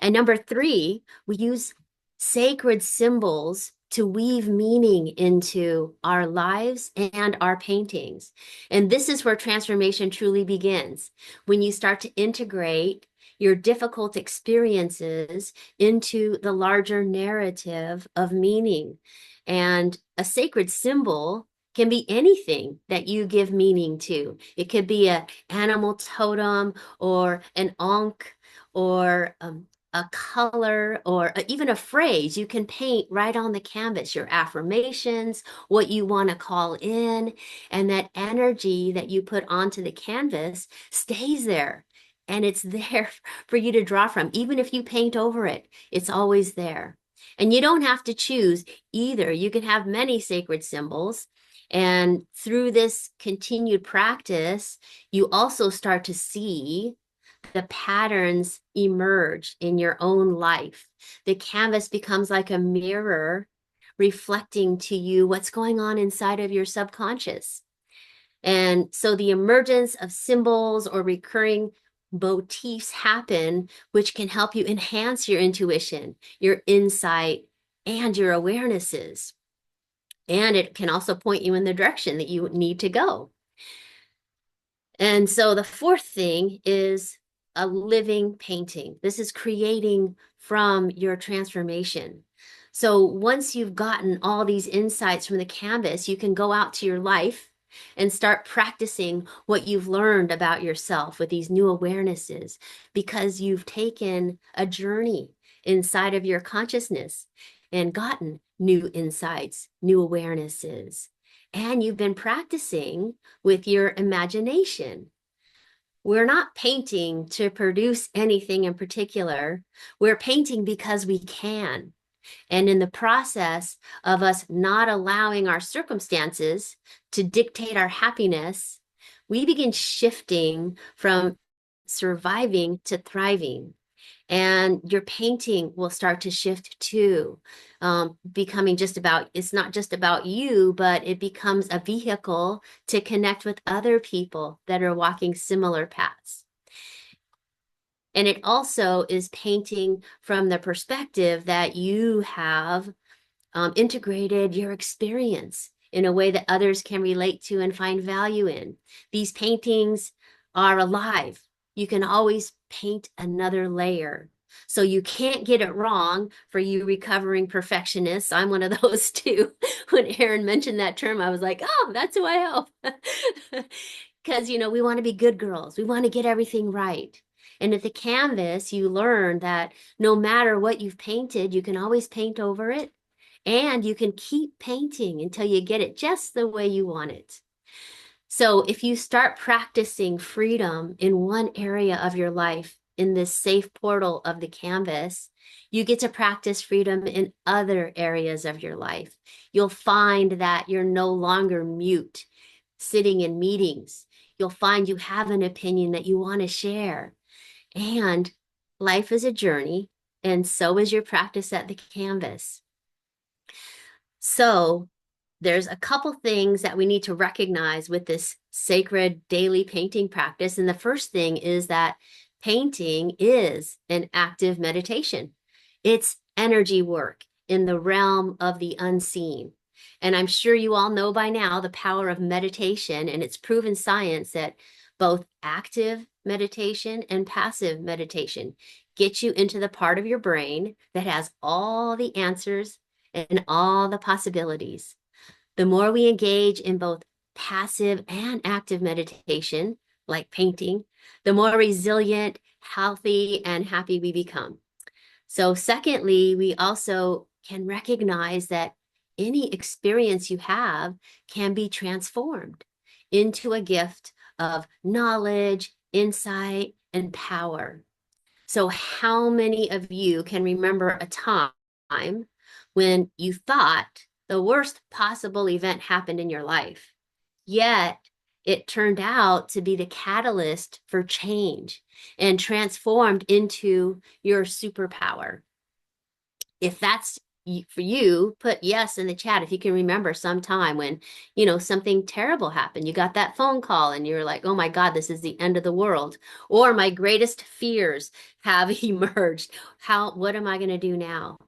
And number 3, we use sacred symbols to weave meaning into our lives and our paintings. And this is where transformation truly begins, when you start to integrate your difficult experiences into the larger narrative of meaning. And a sacred symbol can be anything that you give meaning to. It could be an animal totem or an ankh or a color or even a phrase you can paint right on the canvas, your affirmations, what you want to call in, and that energy that you put onto the canvas stays there. And it's there for you to draw from. Even if you paint over it, it's always there. And you don't have to choose either. You can have many sacred symbols. And through this continued practice, you also start to see the patterns emerge in your own life. The canvas becomes like a mirror reflecting to you what's going on inside of your subconscious. And so the emergence of symbols or recurring motifs happen, which can help you enhance your intuition, your insight, and your awarenesses. And it can also point you in the direction that you need to go. And so the fourth thing is a living painting. This is creating from your transformation. So once you've gotten all these insights from the canvas, you can go out to your life and start practicing what you've learned about yourself with these new awarenesses, because you've taken a journey inside of your consciousness and gotten new insights, new awarenesses, and you've been practicing with your imagination. We're not painting to produce anything in particular. We're painting because we can. And in the process of us not allowing our circumstances to dictate our happiness, we begin shifting from surviving to thriving. And your painting will start to shift too, becoming it's not just about you, but it becomes a vehicle to connect with other people that are walking similar paths. And it also is painting from the perspective that you have integrated your experience in a way that others can relate to and find value in. These paintings are alive. You can always paint another layer. So you can't get it wrong for you recovering perfectionists. I'm one of those too. When Erin mentioned that term, I was like, oh, that's who I help. Because, we want to be good girls. We want to get everything right. And at the canvas, you learn that no matter what you've painted, you can always paint over it. And you can keep painting until you get it just the way you want it. So if you start practicing freedom in one area of your life, in this safe portal of the canvas, you get to practice freedom in other areas of your life. You'll find that you're no longer mute, sitting in meetings. You'll find you have an opinion that you want to share. And life is a journey, and so is your practice at the canvas. So there's a couple things that we need to recognize with this sacred daily painting practice. And the first thing is that painting is an active meditation. It's energy work in the realm of the unseen. And I'm sure you all know by now the power of meditation, and it's proven science that both active meditation and passive meditation get you into the part of your brain that has all the answers and all the possibilities. The more we engage in both passive and active meditation, like painting, the more resilient, healthy, and happy we become. So secondly, we also can recognize that any experience you have can be transformed into a gift of knowledge, insight, and power. So how many of you can remember a time when you thought the worst possible event happened in your life, yet it turned out to be the catalyst for change and transformed into your superpower? If that's for you, put yes in the chat if you can remember some time when, something terrible happened. You got that phone call and you're like, oh my God, this is the end of the world. Or my greatest fears have emerged. What am I going to do now?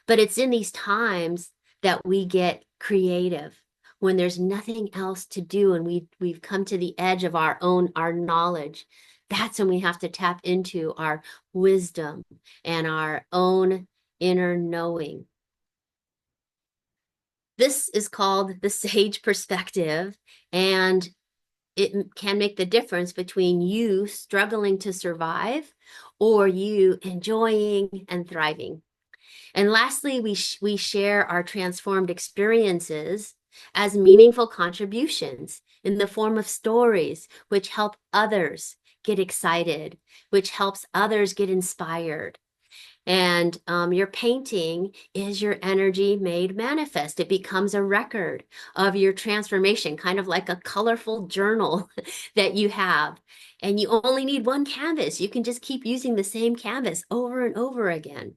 But it's in these times that we get creative, when there's nothing else to do and we've come to the edge of our knowledge. That's when we have to tap into our wisdom and our own inner knowing. This is called the sage perspective, and it can make the difference between you struggling to survive or you enjoying and thriving. And lastly, we share our transformed experiences as meaningful contributions in the form of stories, which help others get excited, which helps others get inspired. And your painting is your energy made manifest. It becomes a record of your transformation, kind of like a colorful journal that you have. And you only need one canvas. You can just keep using the same canvas over and over again.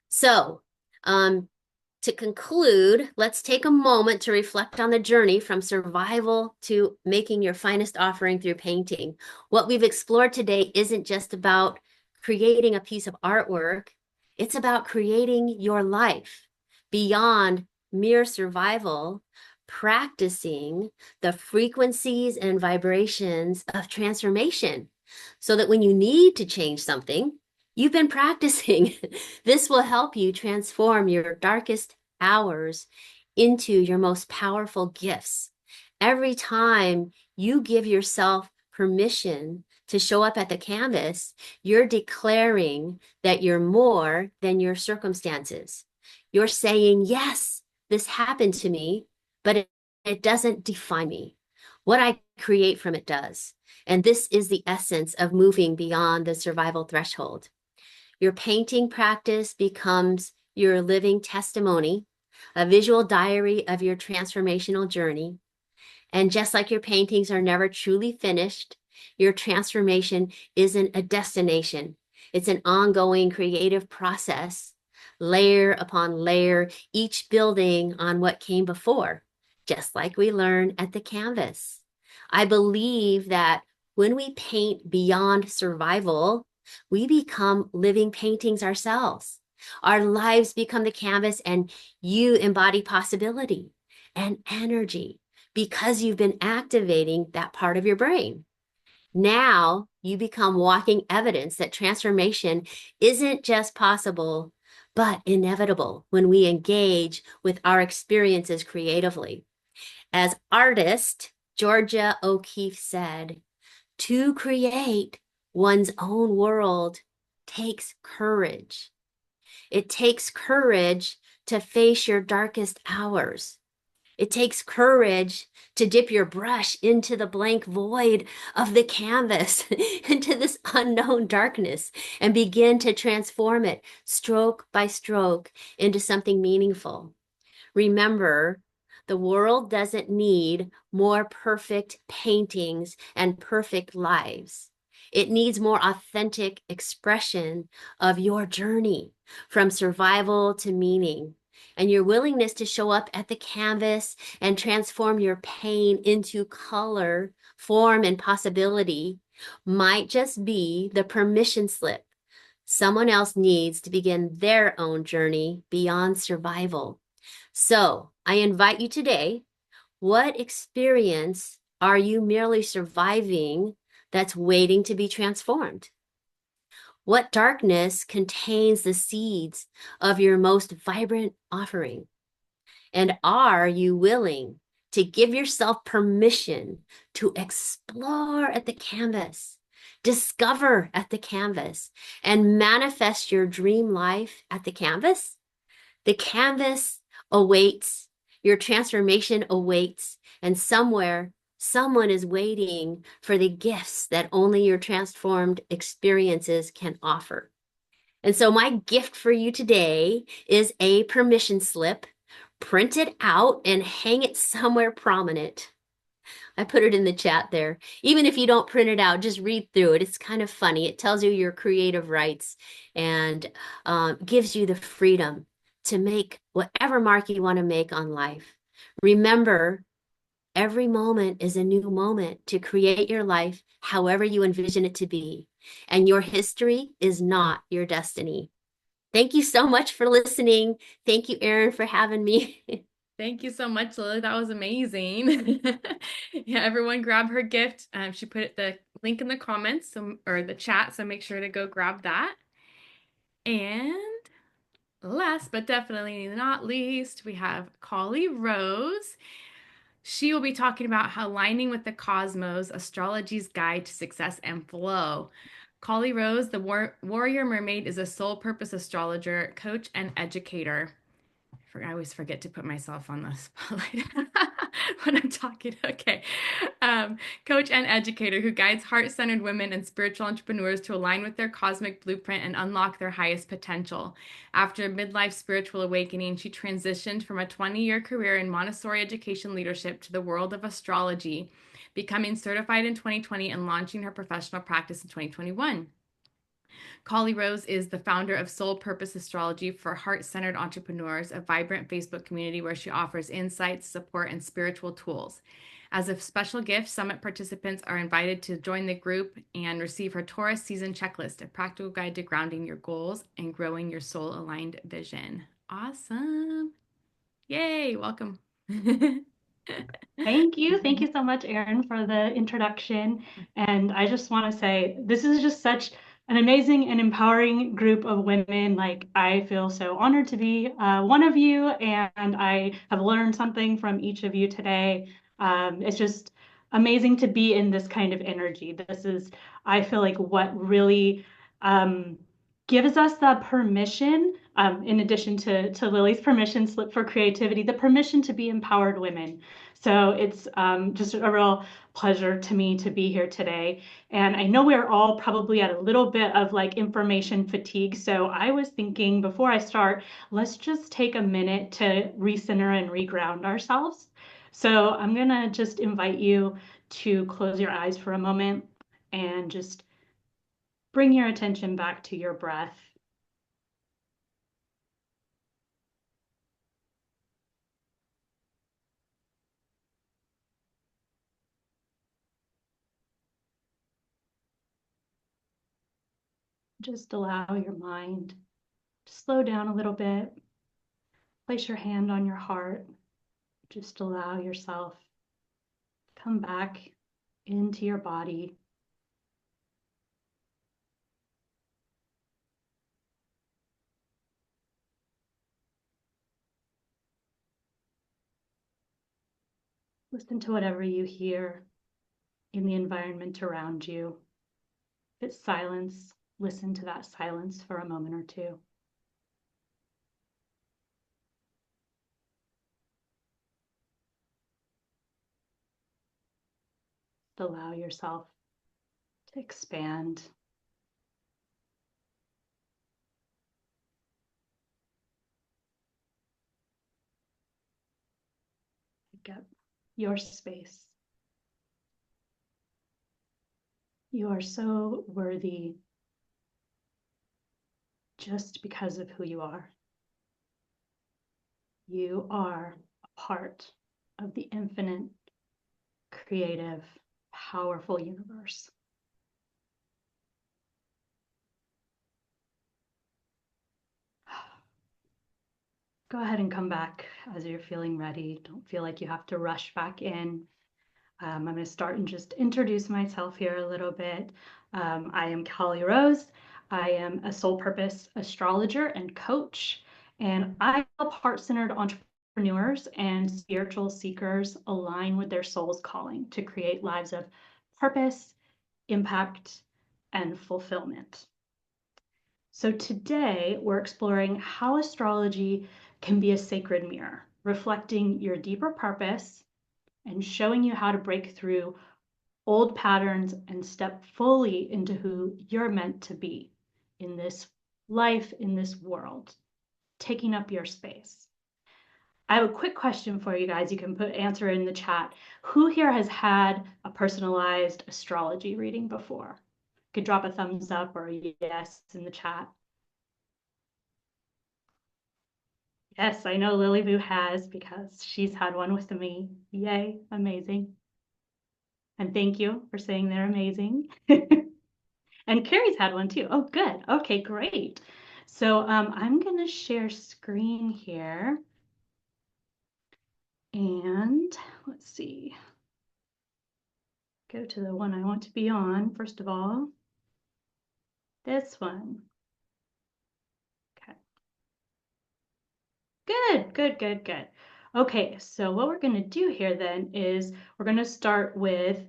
So, to conclude, let's take a moment to reflect on the journey from survival to making your finest offering through painting. What we've explored today isn't just about creating a piece of artwork. It's about creating your life beyond mere survival, practicing the frequencies and vibrations of transformation so that when you need to change something, you've been practicing. This will help you transform your darkest hours into your most powerful gifts. Every time you give yourself permission to show up at the canvas, you're declaring that you're more than your circumstances. You're saying, yes, this happened to me, but it doesn't define me. What I create from it does. And this is the essence of moving beyond the survival threshold. Your painting practice becomes your living testimony, a visual diary of your transformational journey. And just like your paintings are never truly finished, your transformation isn't a destination. It's an ongoing creative process, layer upon layer, each building on what came before, just like we learn at the canvas. I believe that when we paint beyond survival, we become living paintings ourselves. Our lives become the canvas, and you embody possibility and energy because you've been activating that part of your brain. Now you become walking evidence that transformation isn't just possible, but inevitable when we engage with our experiences creatively. As artist, Georgia O'Keeffe said, to create one's own world takes courage. It takes courage to face your darkest hours. It takes courage to dip your brush into the blank void of the canvas, into this unknown darkness, and begin to transform it stroke by stroke into something meaningful. Remember, the world doesn't need more perfect paintings and perfect lives. It needs more authentic expression of your journey from survival to meaning. And your willingness to show up at the canvas and transform your pain into color, form, and possibility might just be the permission slip someone else needs to begin their own journey beyond survival. So I invite you today, what experience are you merely surviving that's waiting to be transformed? What darkness contains the seeds of your most vibrant offering? And are you willing to give yourself permission to explore at the canvas, discover at the canvas, and manifest your dream life at the canvas? The canvas awaits, your transformation awaits, and somewhere, someone is waiting for the gifts that only your transformed experiences can offer. And so my gift for you today is a permission slip. Print it out and hang it somewhere prominent. I put it in the chat there. Even if you don't print it out, just read through it. It's kind of funny. It tells you your creative rights and gives you the freedom to make whatever mark you want to make on life. Remember, every moment is a new moment to create your life however you envision it to be. And your history is not your destiny. Thank you so much for listening. Thank you, Erin, for having me. Thank you so much, Lily. That was amazing. Yeah, everyone grab her gift. She put the link in the comments, or the chat, so make sure to go grab that. And last but definitely not least, we have Collie Rose. She will be talking about how aligning with the cosmos, astrology's guide to success and flow. Collie Rose, the warrior mermaid, is a soul purpose astrologer, coach, and educator. I always forget to put myself on the spotlight when I'm talking. Okay. Coach and educator who guides heart-centered women and spiritual entrepreneurs to align with their cosmic blueprint and unlock their highest potential. After a midlife spiritual awakening, she transitioned from a 20-year career in Montessori education leadership to the world of astrology, becoming certified in 2020 and launching her professional practice in 2021. Collie Rose is the founder of Soul Purpose Astrology for Heart-Centered Entrepreneurs, a vibrant Facebook community where she offers insights, support, and spiritual tools. As a special gift, Summit participants are invited to join the group and receive her Taurus season checklist, a practical guide to grounding your goals and growing your soul-aligned vision. Awesome. Yay, welcome. Thank you. Thank you so much, Erin, for the introduction. And I just want to say, this is just such an amazing and empowering group of women. Like, I feel so honored to be one of you, and I have learned something from each of you today. It's just amazing to be in this kind of energy. This is, I feel like, what really gives us the permission, in addition to Lily's permission slip for creativity, the permission to be empowered women. So it's just a real pleasure to me to be here today. And I know we're all probably at a little bit of like information fatigue. So I was thinking before I start, let's just take a minute to recenter and reground ourselves. So I'm gonna just invite you to close your eyes for a moment and just bring your attention back to your breath. Just allow your mind to slow down a little bit. Place your hand on your heart. Just allow yourself to come back into your body. Listen to whatever you hear in the environment around you. If it's silence, listen to that silence for a moment or two. Allow yourself to expand. Take up your space. You are so worthy just because of who you are. You are a part of the infinite, creative, powerful universe. Go ahead and come back as you're feeling ready. Don't feel like you have to rush back in. I'm going to start and just introduce myself here a little bit. I am Callie Rose. I am a soul purpose astrologer and coach, and I help heart-centered entrepreneurs and spiritual seekers align with their soul's calling to create lives of purpose, impact, and fulfillment. So today we're exploring how astrology can be a sacred mirror, reflecting your deeper purpose and showing you how to break through old patterns and step fully into who you're meant to be in this life, in this world, taking up your space. I have a quick question for you guys. You can answer in the chat. Who here has had a personalized astrology reading before? You could drop a thumbs up or a yes in the chat. Yes, I know Lily Boo has because she's had one with me. Yay, amazing. And thank you for saying they're amazing. And Carrie's had one too. Oh, good. Okay, great. So I'm going to share screen here. And let's see. Go to the one I want to be on, first of all. This one. Okay. Good, good, good, good. Okay, so what we're going to do here then is we're going to start with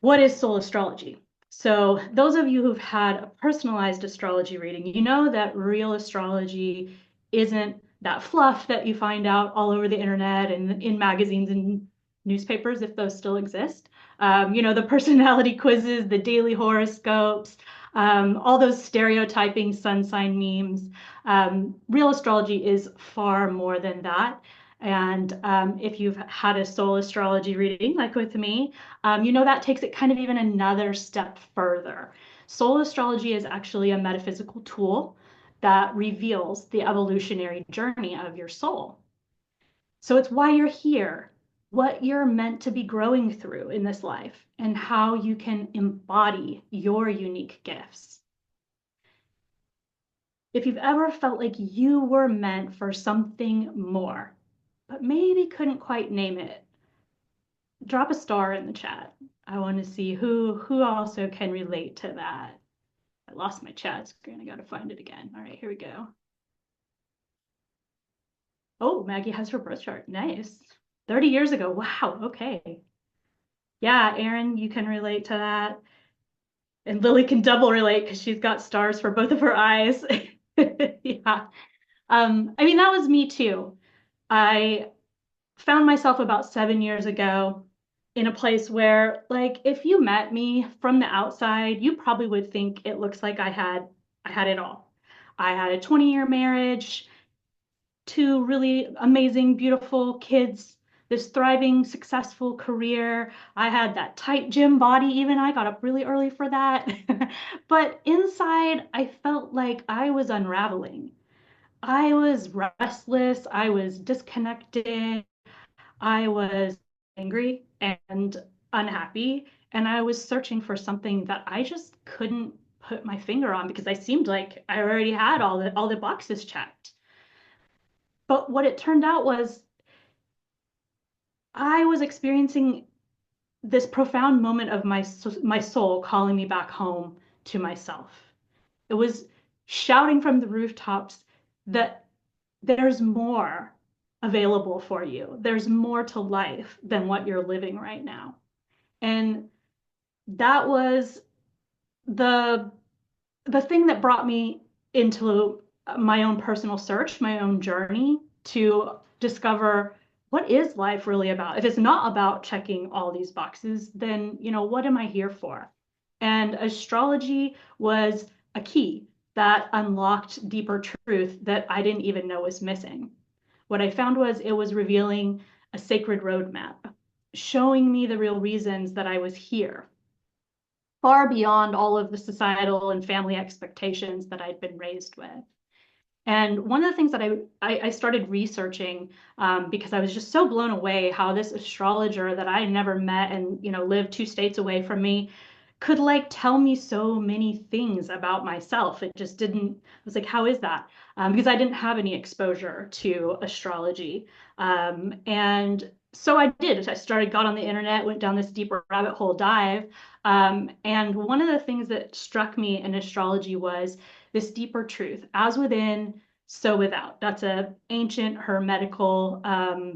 what is soul astrology? So those of you who've had a personalized astrology reading, you know that real astrology isn't that fluff that you find out all over the internet and in magazines and newspapers, if those still exist. You know, the personality quizzes, the daily horoscopes, all those stereotyping sun sign memes. Real astrology is far more than that. And if you've had a soul astrology reading, like with me, you know that takes it kind of even another step further. Soul astrology is actually a metaphysical tool that reveals the evolutionary journey of your soul. So it's why you're here, what you're meant to be growing through in this life, and how you can embody your unique gifts. If you've ever felt like you were meant for something more, but maybe couldn't quite name it, drop a star in the chat. I want to see who also can relate to that. I lost my chat screen. I got to find it again. All right, here we go. Oh, Maggie has her birth chart. Nice. 30 years ago. Wow. Okay. Yeah, Erin, you can relate to that. And Lily can double relate because she's got stars for both of her eyes. Yeah. I mean, that was me too. I found myself about 7 years ago in a place where, like, if you met me from the outside, you probably would think it looks like I had it all. I had a 20-year marriage, 2 really amazing, beautiful kids, this thriving, successful career. I had that tight gym body, even I got up really early for that. But inside, I felt like I was unraveling. I was restless, I was disconnected, I was angry and unhappy, and I was searching for something that I just couldn't put my finger on because I seemed like I already had all the boxes checked. But what it turned out was I was experiencing this profound moment of my soul calling me back home to myself. It was shouting from the rooftops that there's more available for you. There's more to life than what you're living right now. And that was the the thing that brought me into my own personal search, my own journey to discover what is life really about. If it's not about checking all these boxes, then, what am I here for? And astrology was a key that unlocked deeper truth that I didn't even know was missing. What I found was it was revealing a sacred roadmap, showing me the real reasons that I was here, far beyond all of the societal and family expectations that I'd been raised with. And one of the things that I started researching, because I was just so blown away how this astrologer that I never met and lived 2 states away from me could tell me so many things about myself. It just didn't. I was like, how is that? Because I didn't have any exposure to astrology, and so I did. Got on the internet, went down this deeper rabbit hole dive, and one of the things that struck me in astrology was this deeper truth, as within, so without. That's an ancient hermetical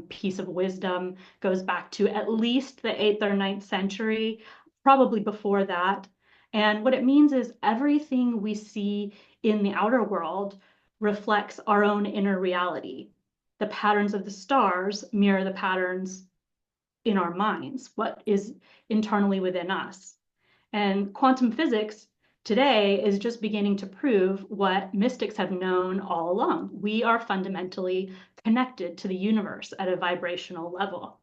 piece of wisdom, goes back to at least the 8th or 9th century, probably before that. And what it means is everything we see in the outer world reflects our own inner reality. The patterns of the stars mirror the patterns in our minds, what is internally within us. And quantum physics today is just beginning to prove what mystics have known all along. We are fundamentally connected to the universe at a vibrational level.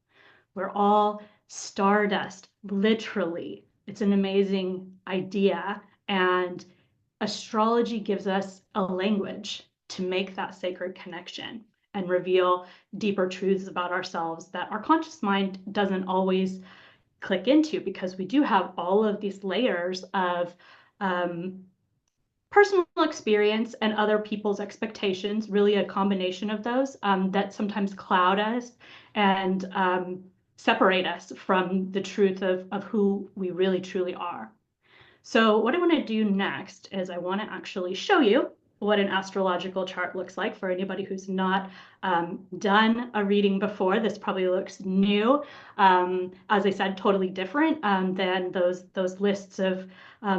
We're all stardust, literally. It's an amazing idea. And astrology gives us a language to make that sacred connection and reveal deeper truths about ourselves that our conscious mind doesn't always click into, because we do have all of these layers of personal experience and other people's expectations, really a combination of those that sometimes cloud us and separate us from the truth of who we really truly are. So what I want to do next is I want to actually show you what an astrological chart looks like for anybody who's not done a reading before. This probably looks new. As I said, totally different than those lists of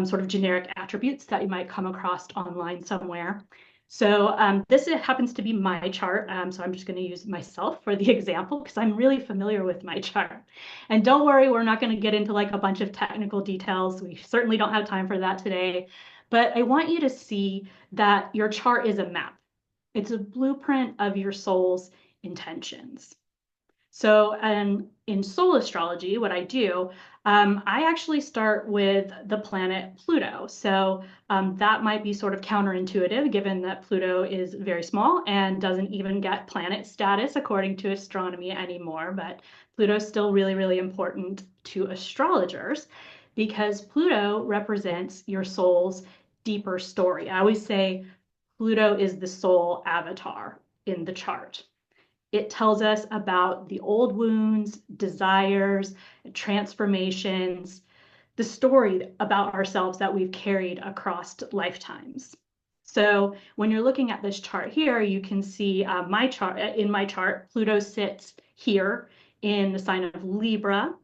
sort of generic attributes that you might come across online somewhere. So this happens to be my chart. So I'm just going to use myself for the example because I'm really familiar with my chart. And don't worry, we're not going to get into a bunch of technical details. We certainly don't have time for that today. But I want you to see that your chart is a map. It's a blueprint of your soul's intentions. So in soul astrology, what I do, I actually start with the planet Pluto. So that might be sort of counterintuitive, given that Pluto is very small and doesn't even get planet status according to astronomy anymore. But Pluto is still really, really important to astrologers because Pluto represents your soul's deeper story. I always say Pluto is the soul avatar in the chart. It tells us about the old wounds, desires, transformations, the story about ourselves that we've carried across lifetimes. So when you're looking at this chart here, you can see my chart. In my chart, Pluto sits here in the sign of Libra,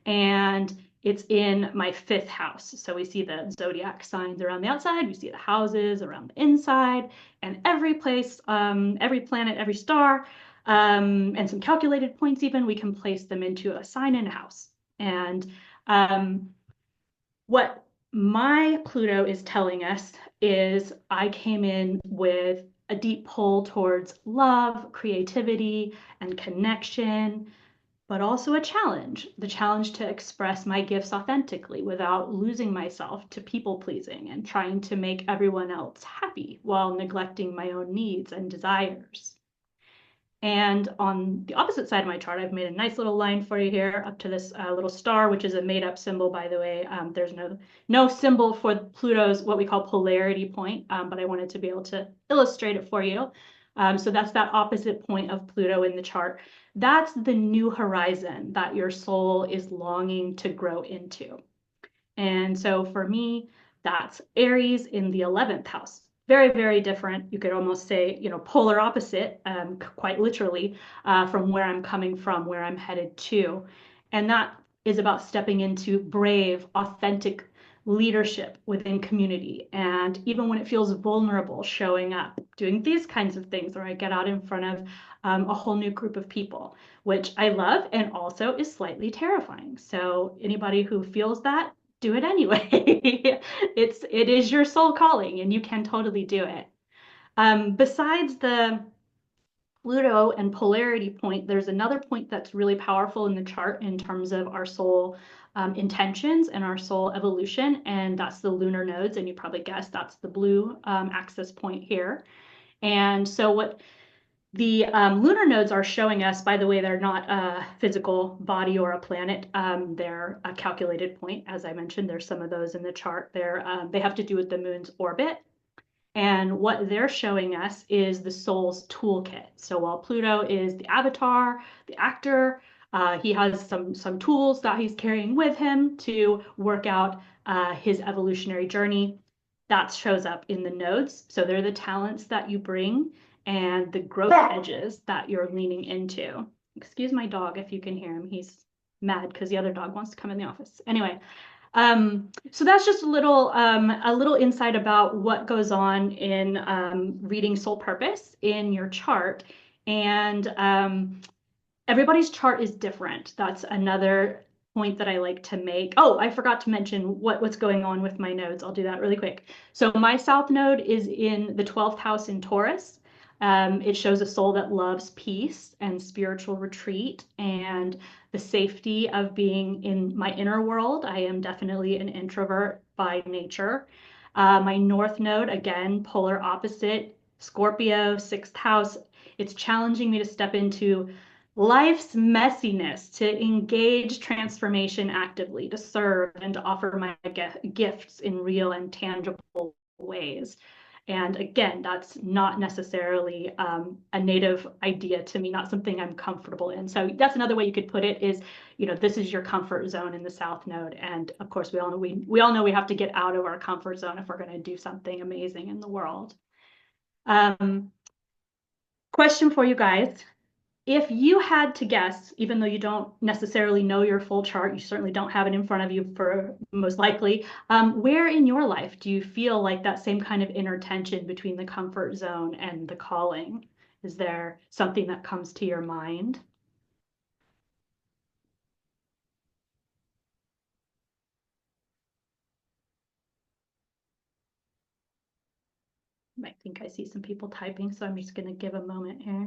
and it's in my 5th house. So we see the zodiac signs around the outside, we see the houses around the inside, and every place, every planet, every star, and some calculated points even, we can place them into a sign in a house. And what my Pluto is telling us is I came in with a deep pull towards love, creativity, and connection, but also a challenge, the challenge to express my gifts authentically without losing myself to people pleasing and trying to make everyone else happy while neglecting my own needs and desires. And on the opposite side of my chart, I've made a nice little line for you here up to this little star, which is a made-up symbol, by the way. There's no symbol for Pluto's what we call polarity point, but I wanted to be able to illustrate it for you. So that's that opposite point of Pluto in the chart. That's the new horizon that your soul is longing to grow into. And so for me, that's Aries in the 11th house. Very, very different. You could almost say, polar opposite, quite literally, from where I'm coming from, where I'm headed to. And that is about stepping into brave, authentic leadership within community. And even when it feels vulnerable, showing up, doing these kinds of things, where I get out in front of a whole new group of people, which I love and also is slightly terrifying. So anybody who feels that, do it anyway. It is your soul calling, and you can totally do it. Besides the Pluto and polarity point, there's another point that's really powerful in the chart in terms of our soul intentions and our soul evolution, and that's the lunar nodes. And you probably guessed that's the blue axis point here. And so what the lunar nodes are showing us, by the way, they're not a physical body or a planet. They're a calculated point. As I mentioned, there's some of those in the chart. They have to do with the moon's orbit. And what they're showing us is the soul's toolkit. So while Pluto is the avatar, the actor, he has some tools that he's carrying with him to work out his evolutionary journey. That shows up in the nodes. So they're the talents that you bring and the growth edges that you're leaning into. Excuse my dog if you can hear him. He's mad because the other dog wants to come in the office. Anyway, so that's just a little insight about what goes on in reading soul purpose in your chart. And everybody's chart is different. That's another point that I like to make. Oh, I forgot to mention what's going on with my nodes. I'll do that really quick. So my South node is in the 12th house in Taurus. It shows a soul that loves peace and spiritual retreat and the safety of being in my inner world. I am definitely an introvert by nature. My North node, again, polar opposite, Scorpio, 6th house. It's challenging me to step into life's messiness, to engage transformation actively, to serve and to offer my gifts in real and tangible ways. And again, that's not necessarily a native idea to me, not something I'm comfortable in. So that's another way you could put it is, this is your comfort zone in the South Node. And of course, we all know we have to get out of our comfort zone if we're going to do something amazing in the world. Question for you guys. If you had to guess, even though you don't necessarily know your full chart, you certainly don't have it in front of you for most likely, where in your life do you feel like that same kind of inner tension between the comfort zone and the calling? Is there something that comes to your mind? I think I see some people typing, so I'm just going to give a moment here.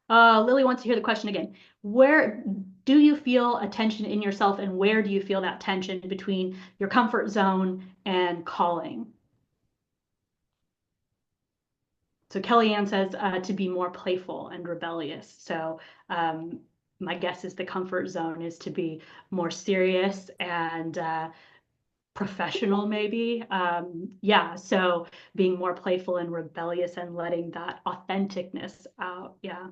Lily wants to hear the question again. Where do you feel a tension in yourself, and where do you feel that tension between your comfort zone and calling? So Kellyanne says to be more playful and rebellious. So my guess is the comfort zone is to be more serious and professional, maybe. Yeah, so being more playful and rebellious and letting that authenticness out. Yeah.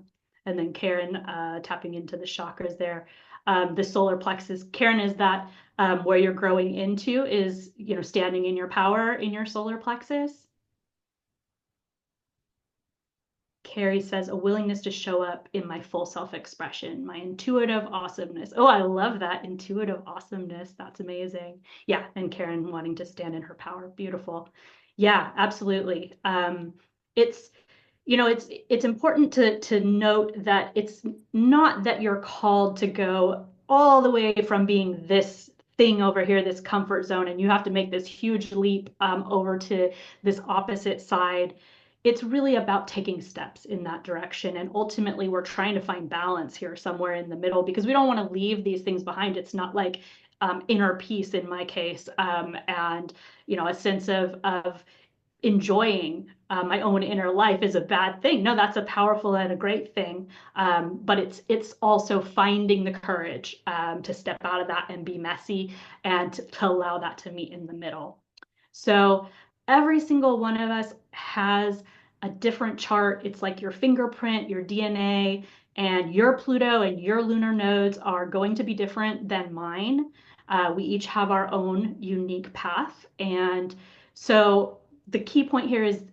And then Karen tapping into the chakras there. The solar plexus, Karen, is that where you're growing into is, standing in your power in your solar plexus? Carrie says, a willingness to show up in my full self-expression, my intuitive awesomeness. Oh, I love that, intuitive awesomeness. That's amazing. Yeah, and Karen wanting to stand in her power. Beautiful. Yeah, absolutely. It's important to note that it's not that you're called to go all the way from being this thing over here, this comfort zone, and you have to make this huge leap over to this opposite side. It's really about taking steps in that direction. And ultimately, we're trying to find balance here somewhere in the middle, because we don't want to leave these things behind. It's not like inner peace in my case, and a sense of enjoying my own inner life is a bad thing. No, that's a powerful and a great thing. But it's also finding the courage to step out of that and be messy, and to allow that to meet in the middle. So every single one of us has a different chart. It's like your fingerprint, your DNA, and your Pluto and your lunar nodes are going to be different than mine. We each have our own unique path. And so the key point here is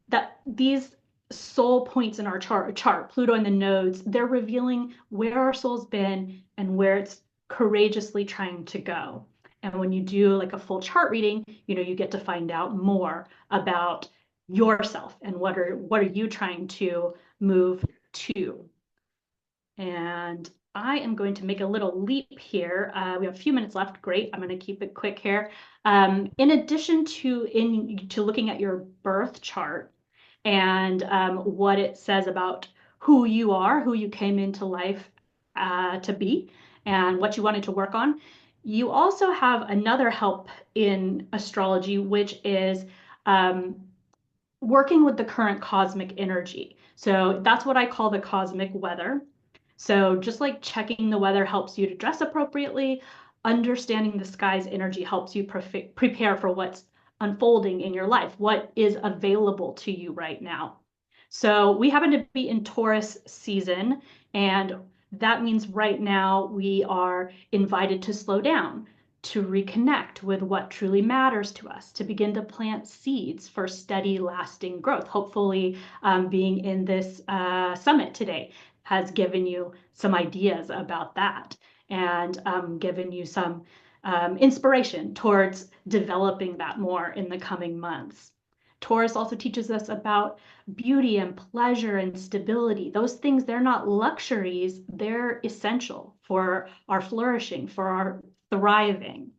that these soul points in our chart, Pluto and the nodes, they're revealing where our soul's been and where it's courageously trying to go. And when you do like a full chart reading, you get to find out more about yourself and what are you trying to move to. And I am going to make a little leap here. We have a few minutes left. Great. I'm going to keep it quick here. In addition to looking at your birth chart and what it says about who you are, who you came into life to be, and what you wanted to work on, you also have another help in astrology, which is working with the current cosmic energy. So that's what I call the cosmic weather. So just like checking the weather helps you to dress appropriately, understanding the sky's energy helps you prepare for what's unfolding in your life, what is available to you right now. So we happen to be in Taurus season, and that means right now we are invited to slow down, to reconnect with what truly matters to us, to begin to plant seeds for steady, lasting growth. Hopefully, being in this summit today has given you some ideas about that, and given you some inspiration towards developing that more in the coming months. Taurus also teaches us about beauty and pleasure and stability. Those things, they're not luxuries, they're essential for our flourishing, for our thriving.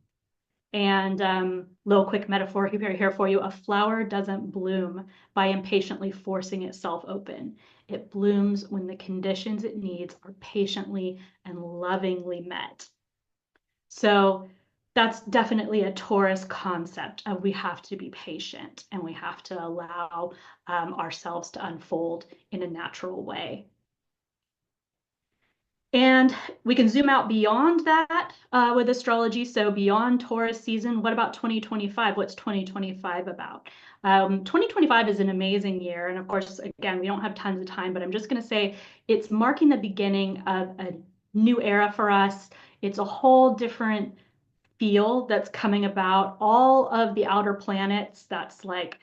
And little quick metaphor here for you. A flower doesn't bloom by impatiently forcing itself open. It blooms when the conditions it needs are patiently and lovingly met. So that's definitely a Taurus concept of we have to be patient and we have to allow ourselves to unfold in a natural way. And we can zoom out beyond that with astrology. So beyond Taurus season, what about 2025? What's 2025 about? 2025 is an amazing year. And of course, again, we don't have tons of time, but I'm just going to say it's marking the beginning of a new era for us. It's a whole different feel that's coming about. All of the outer planets, that's like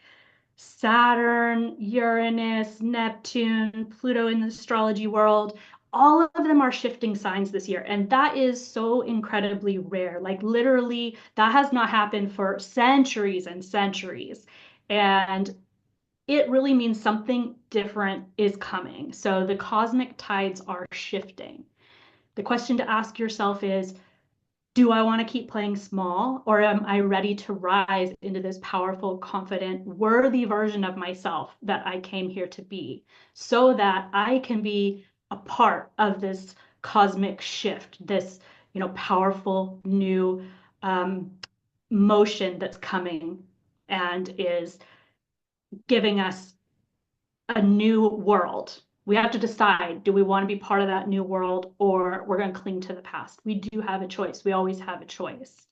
Saturn, Uranus, Neptune, Pluto in the astrology world, all of them are shifting signs this year. And that is so incredibly rare. Like literally, that has not happened for centuries and centuries. And it really means something different is coming. So the cosmic tides are shifting. The question to ask yourself is, do I want to keep playing small, or am I ready to rise into this powerful, confident, worthy version of myself that I came here to be, so that I can be a part of this cosmic shift, this powerful new motion that's coming and is giving us a new world. We have to decide, do we want to be part of that new world, or we're going to cling to the past? We do have a choice. We always have a choice.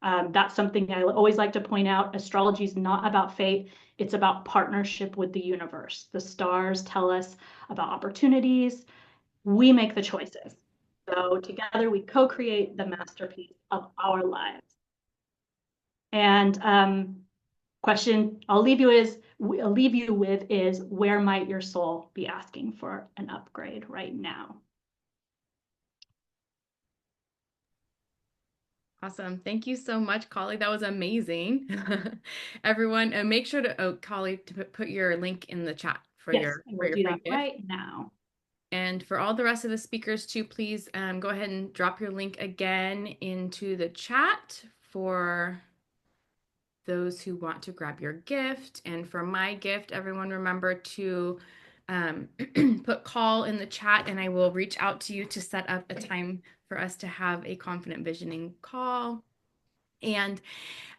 That's something I always like to point out. Astrology is not about fate. It's about partnership with the universe. The stars tell us about opportunities. We make the choices. So together we co-create the masterpiece of our lives. And question I'll leave you with is, where might your soul be asking for an upgrade right now? Awesome. Thank you so much, Kali. That was amazing. Everyone, make sure to, Kali, to put your link in the chat for Yes, your I will do free that gift. right now. And for all the rest of the speakers too, please go ahead and drop your link again into the chat for those who want to grab your gift. And for my gift, everyone remember to put call in the chat, and I will reach out to you to set up a time for us to have a confident visioning call. And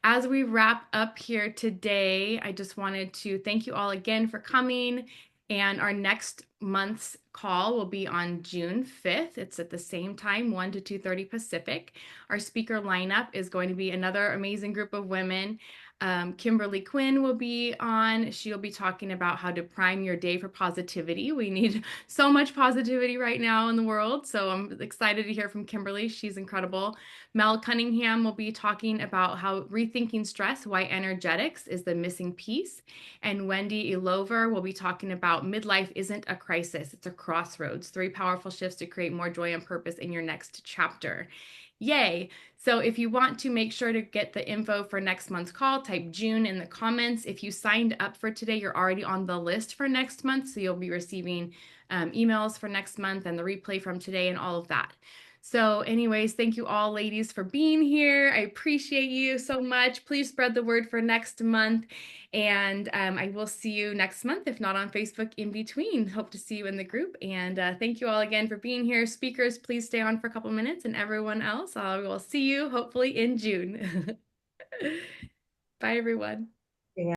as we wrap up here today, I just wanted to thank you all again for coming. And our next month's call will be on June 5th. It's at the same time, 1 to 2:30 Pacific. Our speaker lineup is going to be another amazing group of women. Kimberly Quinn will be on. She'll be talking about how to prime your day for positivity. We need so much positivity right now in the world. So I'm excited to hear from Kimberly. She's incredible. Mel Cunningham will be talking about how rethinking stress, why energetics is the missing piece. And Wendy Elover will be talking about midlife isn't a crisis, it's a crossroads, 3 powerful shifts to create more joy and purpose in your next chapter. Yay. So if you want to make sure to get the info for next month's call, type June in the comments. If you signed up for today, you're already on the list for next month. So you'll be receiving emails for next month and the replay from today and all of that. So anyways, thank you all ladies for being here. I appreciate you so much. Please spread the word for next month. And I will see you next month, if not on Facebook in between. Hope to see you in the group. And thank you all again for being here. Speakers, please stay on for a couple minutes. And everyone else, I will see you hopefully in June. Bye, everyone.